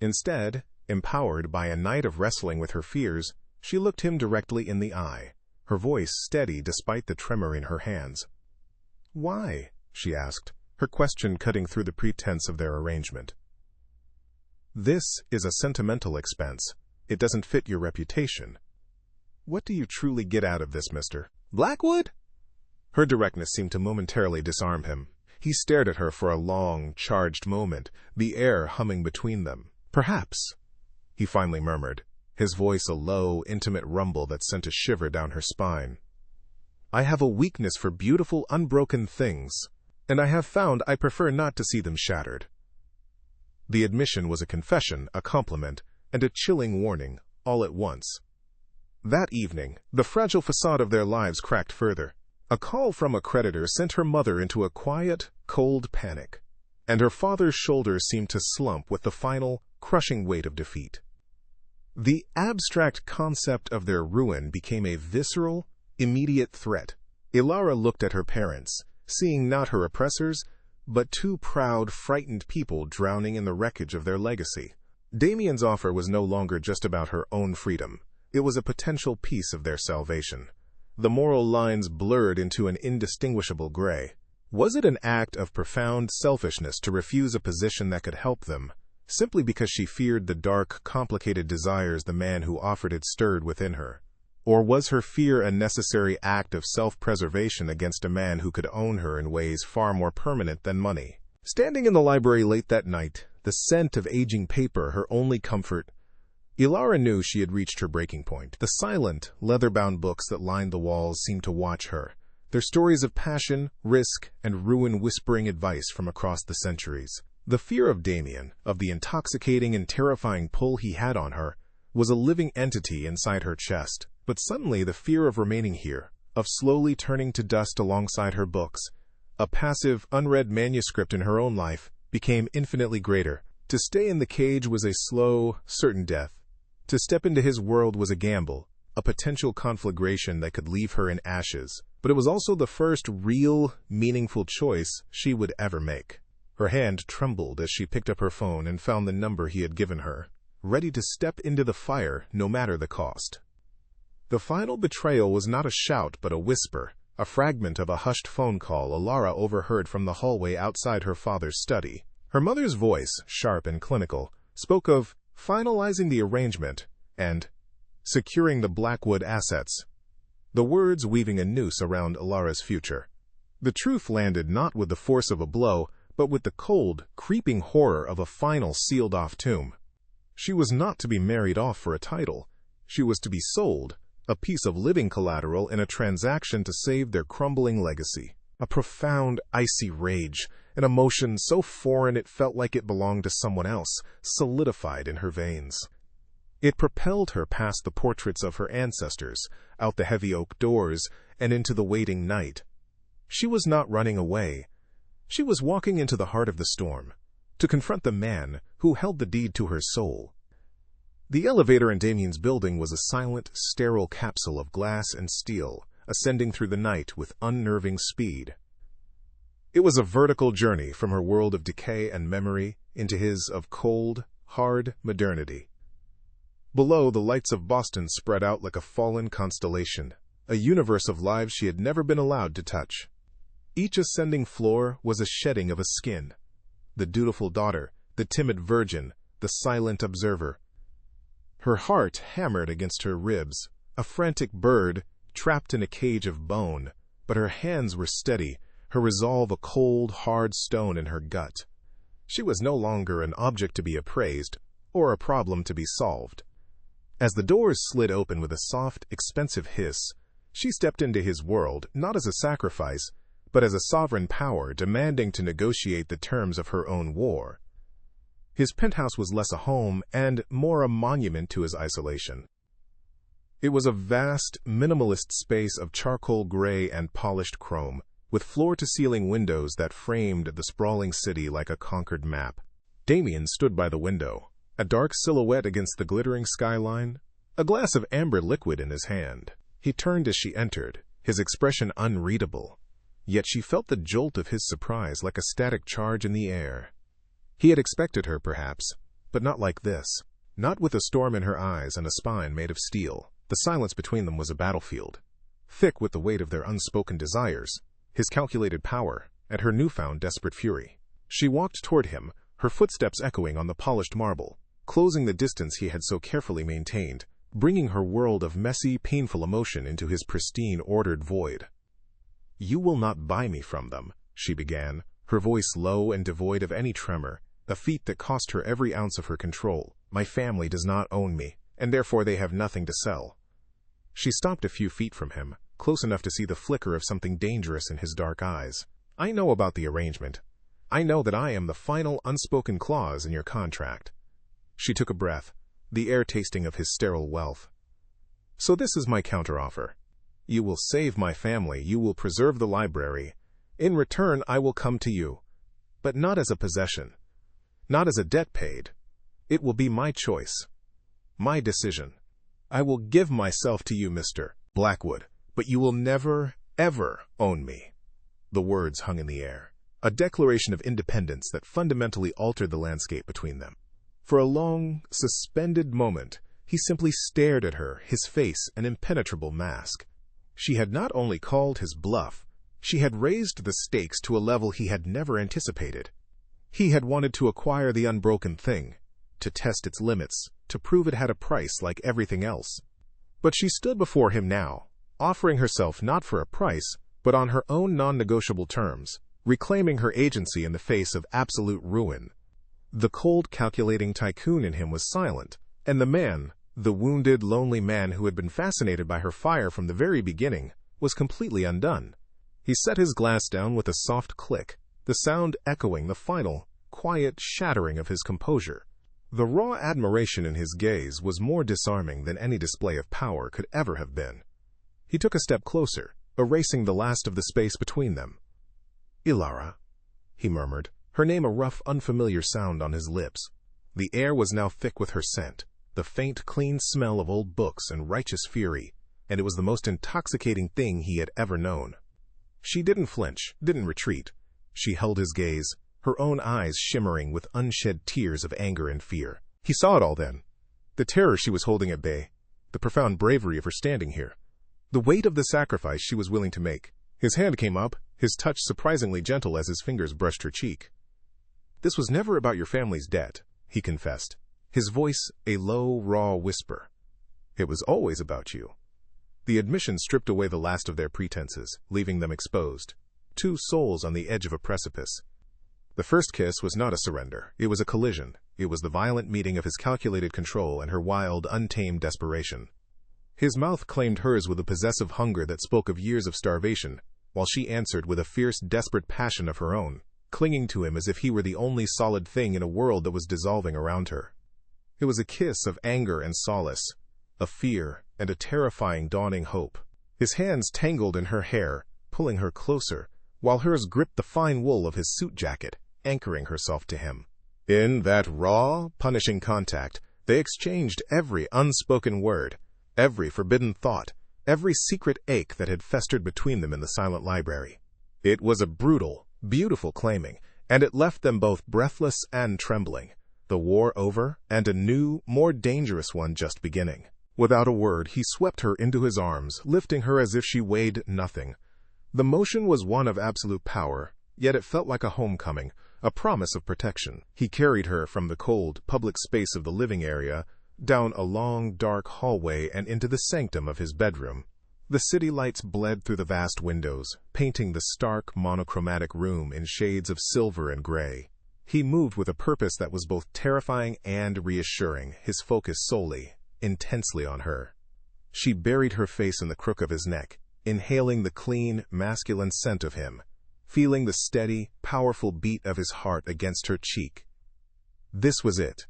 Instead, empowered by a night of wrestling with her fears, she looked him directly in the eye, her voice steady despite the tremor in her hands. "Why?" she asked, her question cutting through the pretense of their arrangement. "This is a sentimental expense. It doesn't fit your reputation. What do you truly get out of this, Mr. Blackwood?" Her directness seemed to momentarily disarm him. He stared at her for a long, charged moment, the air humming between them. "Perhaps," he finally murmured, his voice a low, intimate rumble that sent a shiver down her spine. "I have a weakness for beautiful, unbroken things, and I have found I prefer not to see them shattered." The admission was a confession, a compliment, and a chilling warning, all at once. That evening, the fragile facade of their lives cracked further. A call from a creditor sent her mother into a quiet, cold panic, and her father's shoulders seemed to slump with the final, crushing weight of defeat. The abstract concept of their ruin became a visceral, immediate threat. Ilara looked at her parents, seeing not her oppressors, but two proud, frightened people drowning in the wreckage of their legacy. Damien's offer was no longer just about her own freedom. It was a potential piece of their salvation. The moral lines blurred into an indistinguishable gray. Was it an act of profound selfishness to refuse a position that could help them, simply because she feared the dark, complicated desires the man who offered it stirred within her? Or was her fear a necessary act of self-preservation against a man who could own her in ways far more permanent than money? Standing in the library late that night, the scent of aging paper her only comfort, Ilara knew she had reached her breaking point. The silent, leather-bound books that lined the walls seemed to watch her, their stories of passion, risk, and ruin whispering advice from across the centuries. The fear of Damien, of the intoxicating and terrifying pull he had on her, was a living entity inside her chest. But suddenly the fear of remaining here, of slowly turning to dust alongside her books, a passive, unread manuscript in her own life, became infinitely greater. To stay in the cage was a slow, certain death. To step into his world was a gamble, a potential conflagration that could leave her in ashes. But it was also the first real, meaningful choice she would ever make. Her hand trembled as she picked up her phone and found the number he had given her, ready to step into the fire no matter the cost. The final betrayal was not a shout but a whisper, a fragment of a hushed phone call Ilara overheard from the hallway outside her father's study. Her mother's voice, sharp and clinical, spoke of finalizing the arrangement and securing the Blackwood assets, the words weaving a noose around Ilara's future. The truth landed not with the force of a blow, but with the cold, creeping horror of a final sealed-off tomb. She was not to be married off for a title. She was to be sold, a piece of living collateral in a transaction to save their crumbling legacy. A profound, icy rage, an emotion so foreign it felt like it belonged to someone else, solidified in her veins. It propelled her past the portraits of her ancestors, out the heavy oak doors, and into the waiting night. She was not running away. She was walking into the heart of the storm, to confront the man who held the deed to her soul. The elevator in Damien's building was a silent, sterile capsule of glass and steel, ascending through the night with unnerving speed. It was a vertical journey from her world of decay and memory into his of cold, hard modernity. Below, the lights of Boston spread out like a fallen constellation, a universe of lives she had never been allowed to touch. Each ascending floor was a shedding of a skin. The dutiful daughter, the timid virgin, the silent observer. Her heart hammered against her ribs, a frantic bird trapped in a cage of bone, but her hands were steady, her resolve a cold, hard stone in her gut. She was no longer an object to be appraised, or a problem to be solved. As the doors slid open with a soft, expensive hiss, she stepped into his world not as a sacrifice, but as a sovereign power demanding to negotiate the terms of her own war. His penthouse was less a home and more a monument to his isolation. It was a vast, minimalist space of charcoal gray and polished chrome, with floor-to-ceiling windows that framed the sprawling city like a conquered map. Damien stood by the window, a dark silhouette against the glittering skyline, a glass of amber liquid in his hand. He turned as she entered, his expression unreadable, yet she felt the jolt of his surprise like a static charge in the air. He had expected her, perhaps, but not like this. Not with a storm in her eyes and a spine made of steel. The silence between them was a battlefield, thick with the weight of their unspoken desires, his calculated power, and her newfound desperate fury. She walked toward him, her footsteps echoing on the polished marble, closing the distance he had so carefully maintained, bringing her world of messy, painful emotion into his pristine, ordered void. "You will not buy me from them," she began, her voice low and devoid of any tremor, a feat that cost her every ounce of her control. "My family does not own me, and therefore they have nothing to sell." She stopped a few feet from him, close enough to see the flicker of something dangerous in his dark eyes. "I know about the arrangement. I know that I am the final unspoken clause in your contract." She took a breath, the air tasting of his sterile wealth. "So this is my counteroffer. You will save my family, you will preserve the library. In return, I will come to you, but not as a possession, not as a debt paid. It will be my choice, my decision. I will give myself to you, Mr. Blackwood, but you will never, ever own me." The words hung in the air, a declaration of independence that fundamentally altered the landscape between them. For a long, suspended moment, he simply stared at her, his face an impenetrable mask. She had not only called his bluff, she had raised the stakes to a level he had never anticipated. He had wanted to acquire the unbroken thing, to test its limits, to prove it had a price like everything else. But she stood before him now, offering herself not for a price, but on her own non-negotiable terms, reclaiming her agency in the face of absolute ruin. The cold, calculating tycoon in him was silent, and the man, the wounded, lonely man who had been fascinated by her fire from the very beginning, was completely undone. He set his glass down with a soft click, the sound echoing the final, quiet shattering of his composure. The raw admiration in his gaze was more disarming than any display of power could ever have been. He took a step closer, erasing the last of the space between them. "Ilara," he murmured, her name a rough, unfamiliar sound on his lips. The air was now thick with her scent, the faint, clean smell of old books and righteous fury, and it was the most intoxicating thing he had ever known. She didn't flinch, didn't retreat. She held his gaze, her own eyes shimmering with unshed tears of anger and fear. He saw it all then. The terror she was holding at bay, the profound bravery of her standing here, the weight of the sacrifice she was willing to make. His hand came up, his touch surprisingly gentle as his fingers brushed her cheek. "This was never about your family's debt," he confessed, his voice a low, raw whisper. "It was always about you." The admission stripped away the last of their pretenses, leaving them exposed, two souls on the edge of a precipice. The first kiss was not a surrender, it was a collision. It was the violent meeting of his calculated control and her wild, untamed desperation. His mouth claimed hers with a possessive hunger that spoke of years of starvation, while she answered with a fierce, desperate passion of her own, clinging to him as if he were the only solid thing in a world that was dissolving around her. It was a kiss of anger and solace, of fear and a terrifying dawning hope. His hands tangled in her hair, pulling her closer, while hers gripped the fine wool of his suit jacket, anchoring herself to him. In that raw, punishing contact, they exchanged every unspoken word, every forbidden thought, every secret ache that had festered between them in the silent library. It was a brutal, beautiful claiming, and it left them both breathless and trembling, the war over and a new, more dangerous one just beginning. Without a word, he swept her into his arms, lifting her as if she weighed nothing. The motion was one of absolute power, yet it felt like a homecoming, a promise of protection. He carried her from the cold, public space of the living area, down a long, dark hallway and into the sanctum of his bedroom. The city lights bled through the vast windows, painting the stark, monochromatic room in shades of silver and gray. He moved with a purpose that was both terrifying and reassuring, his focus solely, intensely on her. She buried her face in the crook of his neck, inhaling the clean, masculine scent of him, feeling the steady, powerful beat of his heart against her cheek. This was it,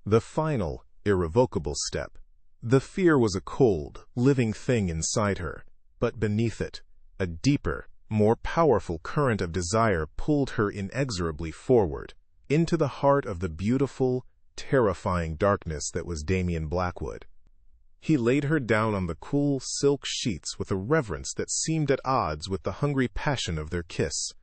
the final, irrevocable step. The fear was a cold, living thing inside her, but beneath it, a deeper, more powerful current of desire pulled her inexorably forward, into the heart of the beautiful, terrifying darkness that was Damian Blackwood. He laid her down on the cool silk sheets with a reverence that seemed at odds with the hungry passion of their kiss.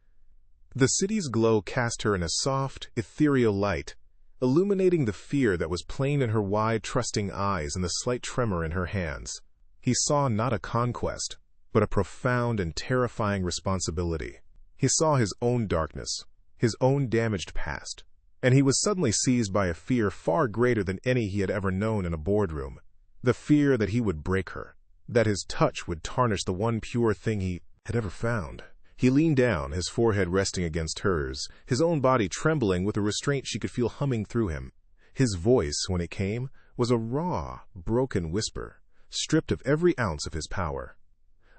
The city's glow cast her in a soft, ethereal light, illuminating the fear that was plain in her wide, trusting eyes and the slight tremor in her hands. He saw not a conquest, but a profound and terrifying responsibility. He saw his own darkness, his own damaged past, and he was suddenly seized by a fear far greater than any he had ever known in a boardroom. The fear that he would break her, that his touch would tarnish the one pure thing he had ever found. He leaned down, his forehead resting against hers, his own body trembling with a restraint she could feel humming through him. His voice, when it came, was a raw, broken whisper, stripped of every ounce of his power.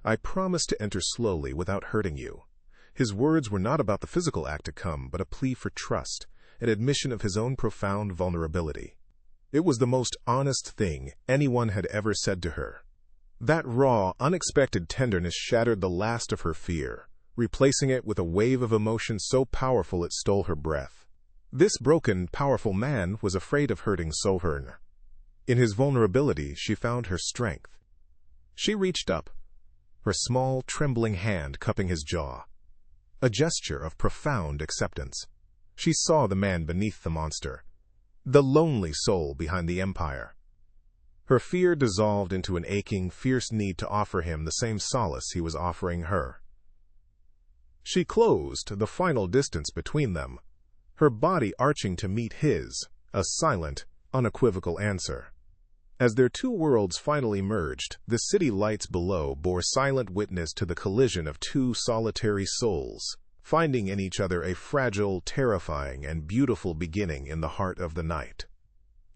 "I promise to enter slowly without hurting you." His words were not about the physical act to come, but a plea for trust, an admission of his own profound vulnerability. It was the most honest thing anyone had ever said to her. That raw, unexpected tenderness shattered the last of her fear, replacing it with a wave of emotion so powerful it stole her breath. This broken, powerful man was afraid of hurting Sohern. In his vulnerability, she found her strength. She reached up, her small, trembling hand cupping his jaw, a gesture of profound acceptance. She saw the man beneath the monster, the lonely soul behind the empire. Her fear dissolved into an aching, fierce need to offer him the same solace he was offering her. She closed the final distance between them, her body arching to meet his, a silent, unequivocal answer. As their two worlds finally merged, the city lights below bore silent witness to the collision of two solitary souls, finding in each other a fragile, terrifying, and beautiful beginning in the heart of the night.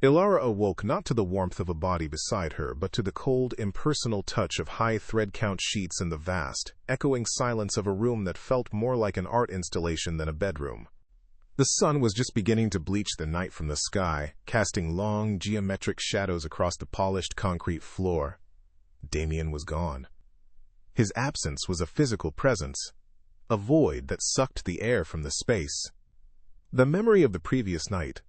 Ilara awoke not to the warmth of a body beside her, but to the cold, impersonal touch of high thread-count sheets in the vast, echoing silence of a room that felt more like an art installation than a bedroom. The sun was just beginning to bleach the night from the sky, casting long, geometric shadows across the polished concrete floor. Damien was gone. His absence was a physical presence, a void that sucked the air from the space. The memory of the previous night,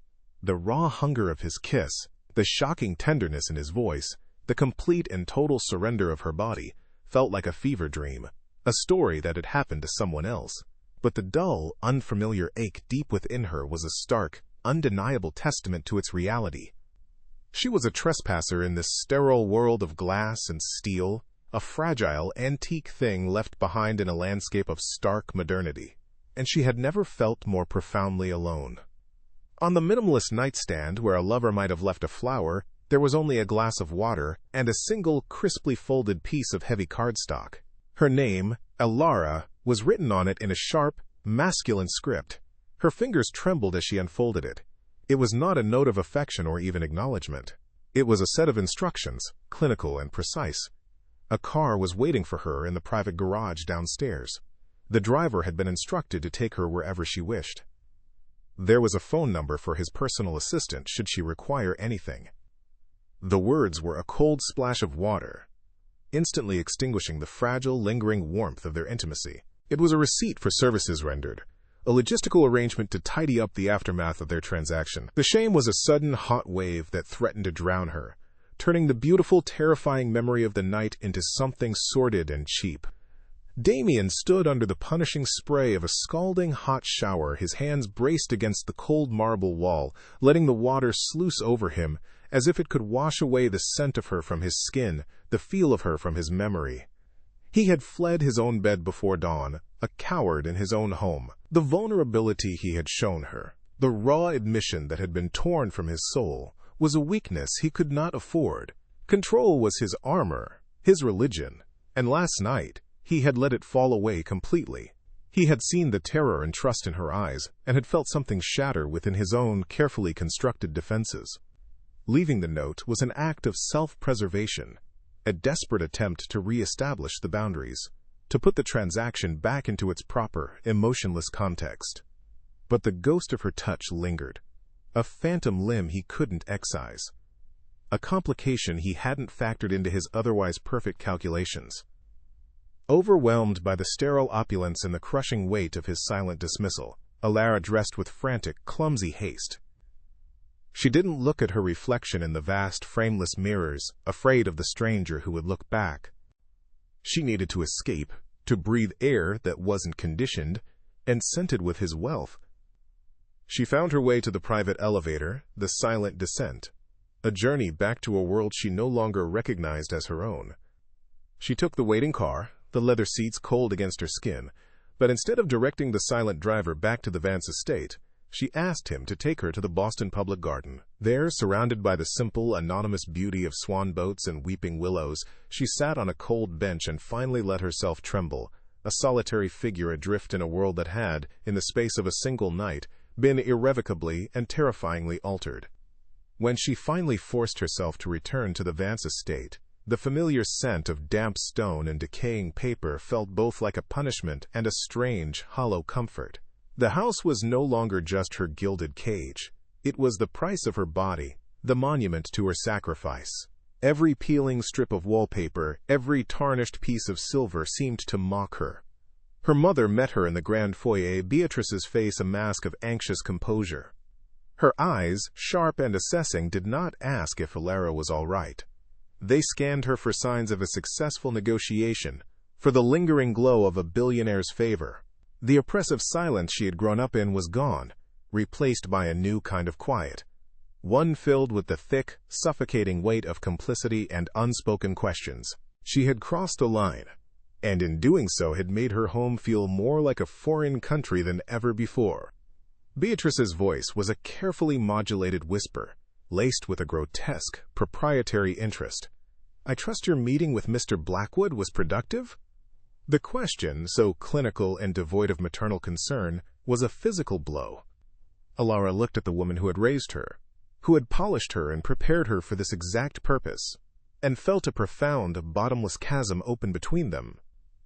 the raw hunger of his kiss, the shocking tenderness in his voice, the complete and total surrender of her body, felt like a fever dream, a story that had happened to someone else. But the dull, unfamiliar ache deep within her was a stark, undeniable testament to its reality. She was a trespasser in this sterile world of glass and steel, a fragile, antique thing left behind in a landscape of stark modernity, and she had never felt more profoundly alone. On the minimalist nightstand, where a lover might have left a flower, there was only a glass of water and a single, crisply folded piece of heavy cardstock. Her name, Ilara, was written on it in a sharp, masculine script. Her fingers trembled as she unfolded it. It was not a note of affection or even acknowledgement. It was a set of instructions, clinical and precise. A car was waiting for her in the private garage downstairs. The driver had been instructed to take her wherever she wished. There was a phone number for his personal assistant should she require anything. The words were a cold splash of water, instantly extinguishing the fragile, lingering warmth of their intimacy. It was a receipt for services rendered, a logistical arrangement to tidy up the aftermath of their transaction. The shame was a sudden, hot wave that threatened to drown her, turning the beautiful, terrifying memory of the night into something sordid and cheap. Damien stood under the punishing spray of a scalding hot shower, his hands braced against the cold marble wall, letting the water sluice over him as if it could wash away the scent of her from his skin, the feel of her from his memory. He had fled his own bed before dawn, a coward in his own home. The vulnerability he had shown her, the raw admission that had been torn from his soul, was a weakness he could not afford. Control was his armor, his religion, and last night he had let it fall away completely. He had seen the terror and trust in her eyes, and had felt something shatter within his own carefully constructed defenses. Leaving the note was an act of self-preservation, a desperate attempt to re-establish the boundaries, to put the transaction back into its proper, emotionless context. But the ghost of her touch lingered, a phantom limb he couldn't excise, a complication he hadn't factored into his otherwise perfect calculations. Overwhelmed by the sterile opulence and the crushing weight of his silent dismissal, Ilara dressed with frantic, clumsy haste. She didn't look at her reflection in the vast, frameless mirrors, afraid of the stranger who would look back. She needed to escape, to breathe air that wasn't conditioned, and scented with his wealth. She found her way to the private elevator, the silent descent, a journey back to a world she no longer recognized as her own. She took the waiting car, the leather seats cold against her skin, but instead of directing the silent driver back to the Vance estate, she asked him to take her to the Boston Public Garden. There, surrounded by the simple, anonymous beauty of swan boats and weeping willows, she sat on a cold bench and finally let herself tremble, a solitary figure adrift in a world that had, in the space of a single night, been irrevocably and terrifyingly altered. When she finally forced herself to return to the Vance estate, the familiar scent of damp stone and decaying paper felt both like a punishment and a strange, hollow comfort. The house was no longer just her gilded cage. It was the price of her body, the monument to her sacrifice. Every peeling strip of wallpaper, every tarnished piece of silver seemed to mock her. Her mother met her in the grand foyer, Beatrice's face a mask of anxious composure. Her eyes, sharp and assessing, did not ask if Elara was all right. They scanned her for signs of a successful negotiation, for the lingering glow of a billionaire's favor. The oppressive silence she had grown up in was gone, replaced by a new kind of quiet, one filled with the thick, suffocating weight of complicity and unspoken questions. She had crossed a line, and in doing so had made her home feel more like a foreign country than ever before. Beatrice's voice was a carefully modulated whisper, laced with a grotesque, proprietary interest. "I trust your meeting with Mr. Blackwood was productive?" The question, so clinical and devoid of maternal concern, was a physical blow. Elara looked at the woman who had raised her, who had polished her and prepared her for this exact purpose, and felt a profound, bottomless chasm open between them.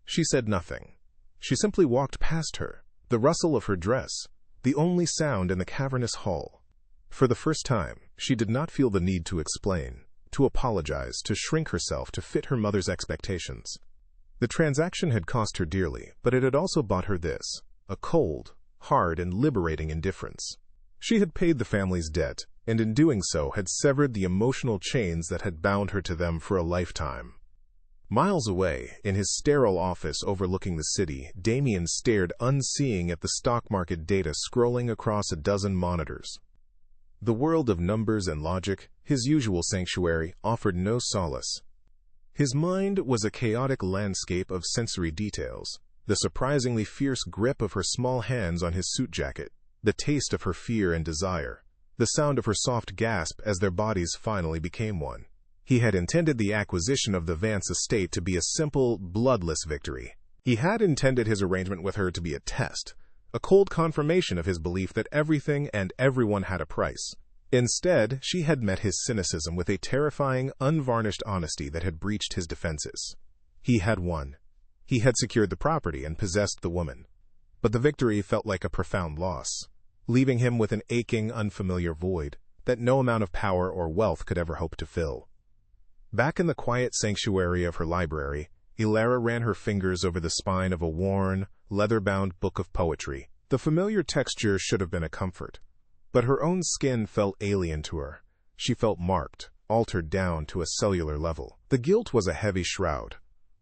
She said nothing. She simply walked past her, the rustle of her dress, the only sound in the cavernous hall. For the first time, she did not feel the need to explain, to apologize, to shrink herself to fit her mother's expectations. The transaction had cost her dearly, but it had also bought her this, a cold, hard, and liberating indifference. She had paid the family's debt, and in doing so had severed the emotional chains that had bound her to them for a lifetime. Miles away, in his sterile office overlooking the city, Damien stared unseeing at the stock market data scrolling across a dozen monitors. The world of numbers and logic, his usual sanctuary, offered no solace. His mind was a chaotic landscape of sensory details, the surprisingly fierce grip of her small hands on his suit jacket, the taste of her fear and desire, the sound of her soft gasp as their bodies finally became one. He had intended the acquisition of the Vance estate to be a simple, bloodless victory. He had intended his arrangement with her to be a test, a cold confirmation of his belief that everything and everyone had a price. Instead, she had met his cynicism with a terrifying, unvarnished honesty that had breached his defenses. He had won. He had secured the property and possessed the woman. But the victory felt like a profound loss, leaving him with an aching, unfamiliar void that no amount of power or wealth could ever hope to fill. Back in the quiet sanctuary of her library, Elara ran her fingers over the spine of a worn, leather-bound book of poetry. The familiar texture should have been a comfort, but her own skin felt alien to her. She felt marked, altered down to a cellular level. The guilt was a heavy shroud,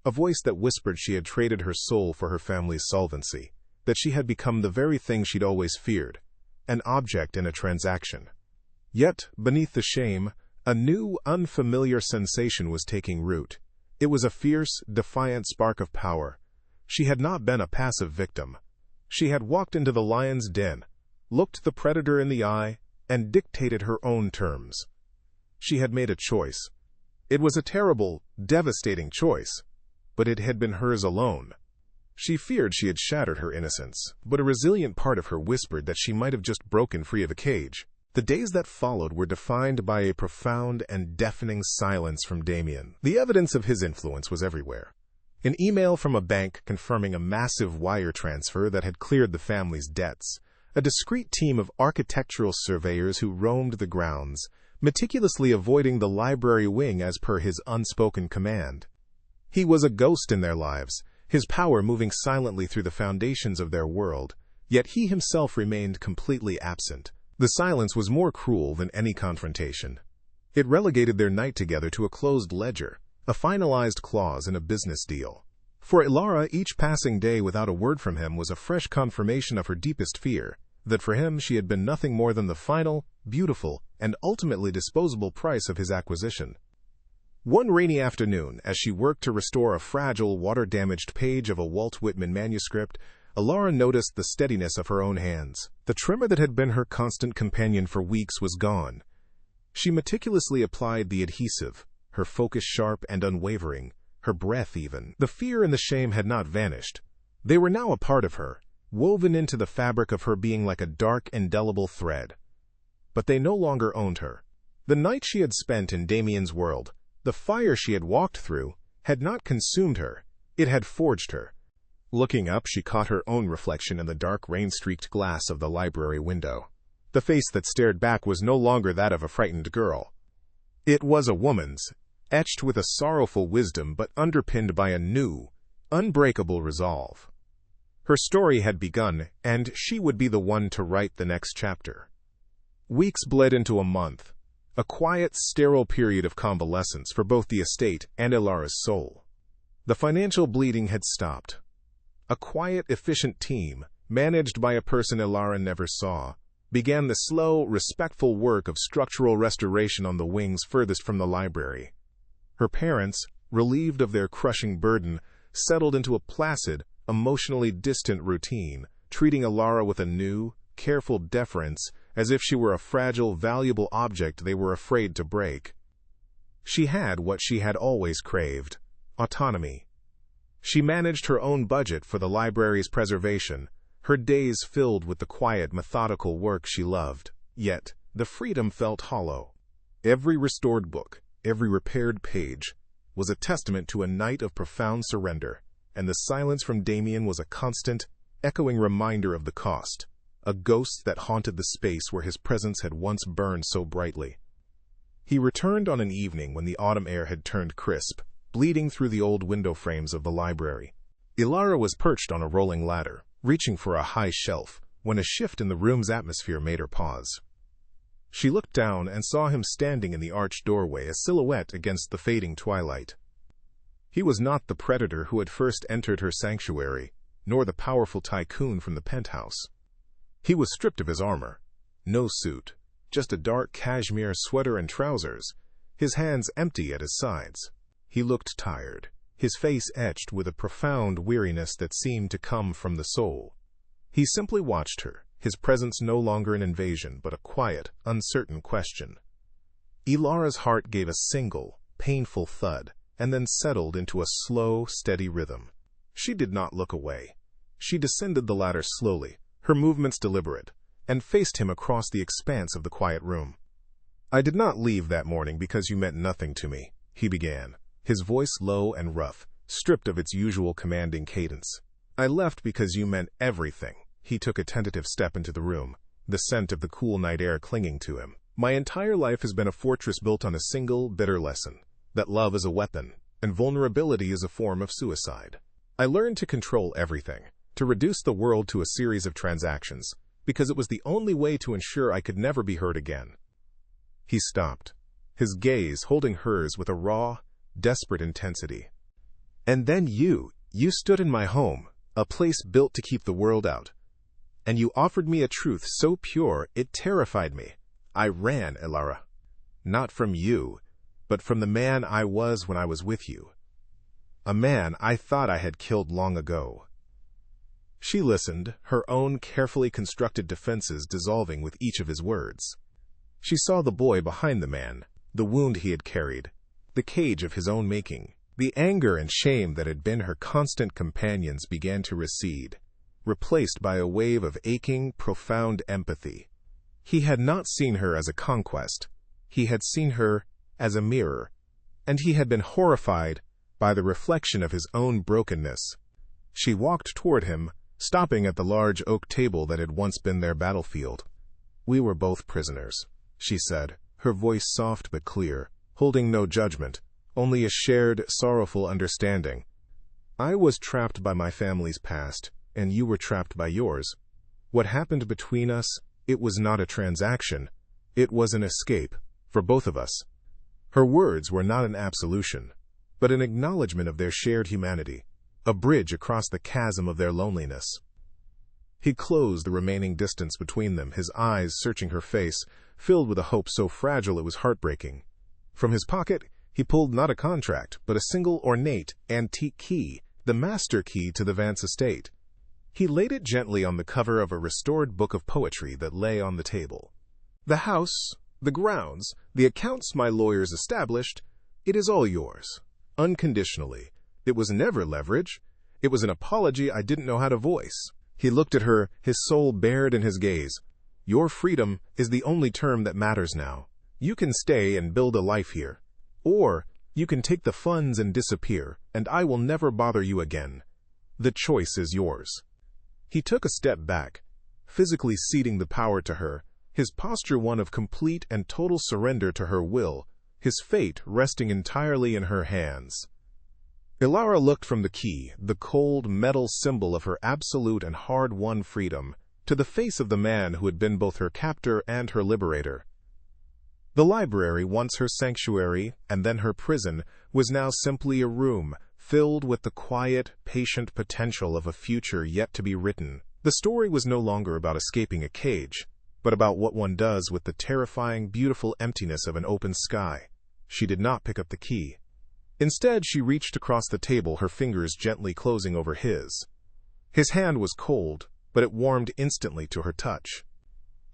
a voice that whispered she had traded her soul for her family's solvency, that she had become the very thing she'd always feared, an object in a transaction. Yet, beneath the shame, a new, unfamiliar sensation was taking root. It was a fierce, defiant spark of power. She had not been a passive victim. She had walked into the lion's den, looked the predator in the eye, and dictated her own terms. She had made a choice. It was a terrible, devastating choice, but it had been hers alone. She feared she had shattered her innocence, but a resilient part of her whispered that she might have just broken free of a cage. The days that followed were defined by a profound and deafening silence from Damien. The evidence of his influence was everywhere. An email from a bank confirming a massive wire transfer that had cleared the family's debts. A discreet team of architectural surveyors who roamed the grounds, meticulously avoiding the library wing as per his unspoken command. He was a ghost in their lives, his power moving silently through the foundations of their world, yet he himself remained completely absent. The silence was more cruel than any confrontation. It relegated their night together to a closed ledger, a finalized clause in a business deal. For Ilara, each passing day without a word from him was a fresh confirmation of her deepest fear, that for him she had been nothing more than the final, beautiful, and ultimately disposable price of his acquisition. One rainy afternoon, as she worked to restore a fragile, water-damaged page of a Walt Whitman manuscript, Ilara noticed the steadiness of her own hands. The tremor that had been her constant companion for weeks was gone. She meticulously applied the adhesive, her focus sharp and unwavering, her breath even. The fear and the shame had not vanished. They were now a part of her, woven into the fabric of her being like a dark, indelible thread. But they no longer owned her. The night she had spent in Damien's world, the fire she had walked through, had not consumed her, it had forged her. Looking up, she caught her own reflection in the dark rain-streaked glass of the library window. The face that stared back was no longer that of a frightened girl. It was a woman's, etched with a sorrowful wisdom but underpinned by a new, unbreakable resolve. Her story had begun, and she would be the one to write the next chapter. Weeks bled into a month, a quiet, sterile period of convalescence for both the estate and Ilara's soul. The financial bleeding had stopped. A quiet, efficient team, managed by a person Ilara never saw, began the slow, respectful work of structural restoration on the wings furthest from the library. Her parents, relieved of their crushing burden, settled into a placid, emotionally distant routine, treating Ilara with a new, careful deference as if she were a fragile, valuable object they were afraid to break. She had what she had always craved: autonomy. She managed her own budget for the library's preservation, her days filled with the quiet, methodical work she loved. Yet, the freedom felt hollow. Every restored book, every repaired page, was a testament to a night of profound surrender, and the silence from Damien was a constant, echoing reminder of the cost, a ghost that haunted the space where his presence had once burned so brightly. He returned on an evening when the autumn air had turned crisp, bleeding through the old window frames of the library. Ilara was perched on a rolling ladder, reaching for a high shelf, when a shift in the room's atmosphere made her pause. She looked down and saw him standing in the arched doorway, a silhouette against the fading twilight. He was not the predator who had first entered her sanctuary, nor the powerful tycoon from the penthouse. He was stripped of his armor. No suit, just a dark cashmere sweater and trousers, his hands empty at his sides. He looked tired, his face etched with a profound weariness that seemed to come from the soul. He simply watched her, his presence no longer an invasion but a quiet, uncertain question. Ilara's heart gave a single, painful thud, and then settled into a slow, steady rhythm. She did not look away. She descended the ladder slowly, her movements deliberate, and faced him across the expanse of the quiet room. "I did not leave that morning because you meant nothing to me," he began, his voice low and rough, stripped of its usual commanding cadence. "I left because you meant everything." He took a tentative step into the room, the scent of the cool night air clinging to him. "My entire life has been a fortress built on a single, bitter lesson, that love is a weapon, and vulnerability is a form of suicide. I learned to control everything, to reduce the world to a series of transactions, because it was the only way to ensure I could never be hurt again." He stopped, his gaze holding hers with a raw, desperate intensity. "And then you stood in my home, a place built to keep the world out. And you offered me a truth so pure it terrified me. I ran, Ilara. Not from you, but from the man I was when I was with you. A man I thought I had killed long ago." She listened, her own carefully constructed defenses dissolving with each of his words. She saw the boy behind the man, the wound he had carried, the cage of his own making. The anger and shame that had been her constant companions began to recede, replaced by a wave of aching, profound empathy. He had not seen her as a conquest. He had seen her as a mirror, and he had been horrified by the reflection of his own brokenness. She walked toward him, stopping at the large oak table that had once been their battlefield. "We were both prisoners," she said, her voice soft but clear, holding no judgment, only a shared, sorrowful understanding. "I was trapped by my family's past, and you were trapped by yours. What happened between us, it was not a transaction. It was an escape, for both of us." Her words were not an absolution, but an acknowledgement of their shared humanity, a bridge across the chasm of their loneliness. He closed the remaining distance between them, his eyes searching her face, filled with a hope so fragile it was heartbreaking. From his pocket, he pulled not a contract, but a single ornate, antique key, the master key to the Vance estate. He laid it gently on the cover of a restored book of poetry that lay on the table. "The house, the grounds, the accounts my lawyers established, it is all yours, unconditionally. It was never leverage. It was an apology I didn't know how to voice." He looked at her, his soul bared in his gaze. "Your freedom is the only term that matters now. You can stay and build a life here. Or you can take the funds and disappear, and I will never bother you again. The choice is yours." He took a step back, physically ceding the power to her, his posture one of complete and total surrender to her will, his fate resting entirely in her hands. Ilara looked from the key, the cold metal symbol of her absolute and hard-won freedom, to the face of the man who had been both her captor and her liberator. The library, once her sanctuary and then her prison, was now simply a room filled with the quiet, patient potential of a future yet to be written. The story was no longer about escaping a cage, but about what one does with the terrifying, beautiful emptiness of an open sky. She did not pick up the key. Instead, she reached across the table, her fingers gently closing over his. His hand was cold, but it warmed instantly to her touch.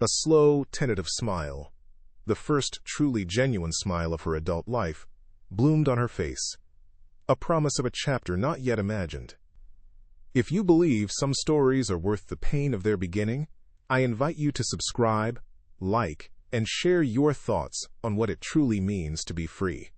A slow, tentative smile, the first truly genuine smile of her adult life, bloomed on her face, a promise of a chapter not yet imagined. If you believe some stories are worth the pain of their beginning, I invite you to subscribe, like, and share your thoughts on what it truly means to be free.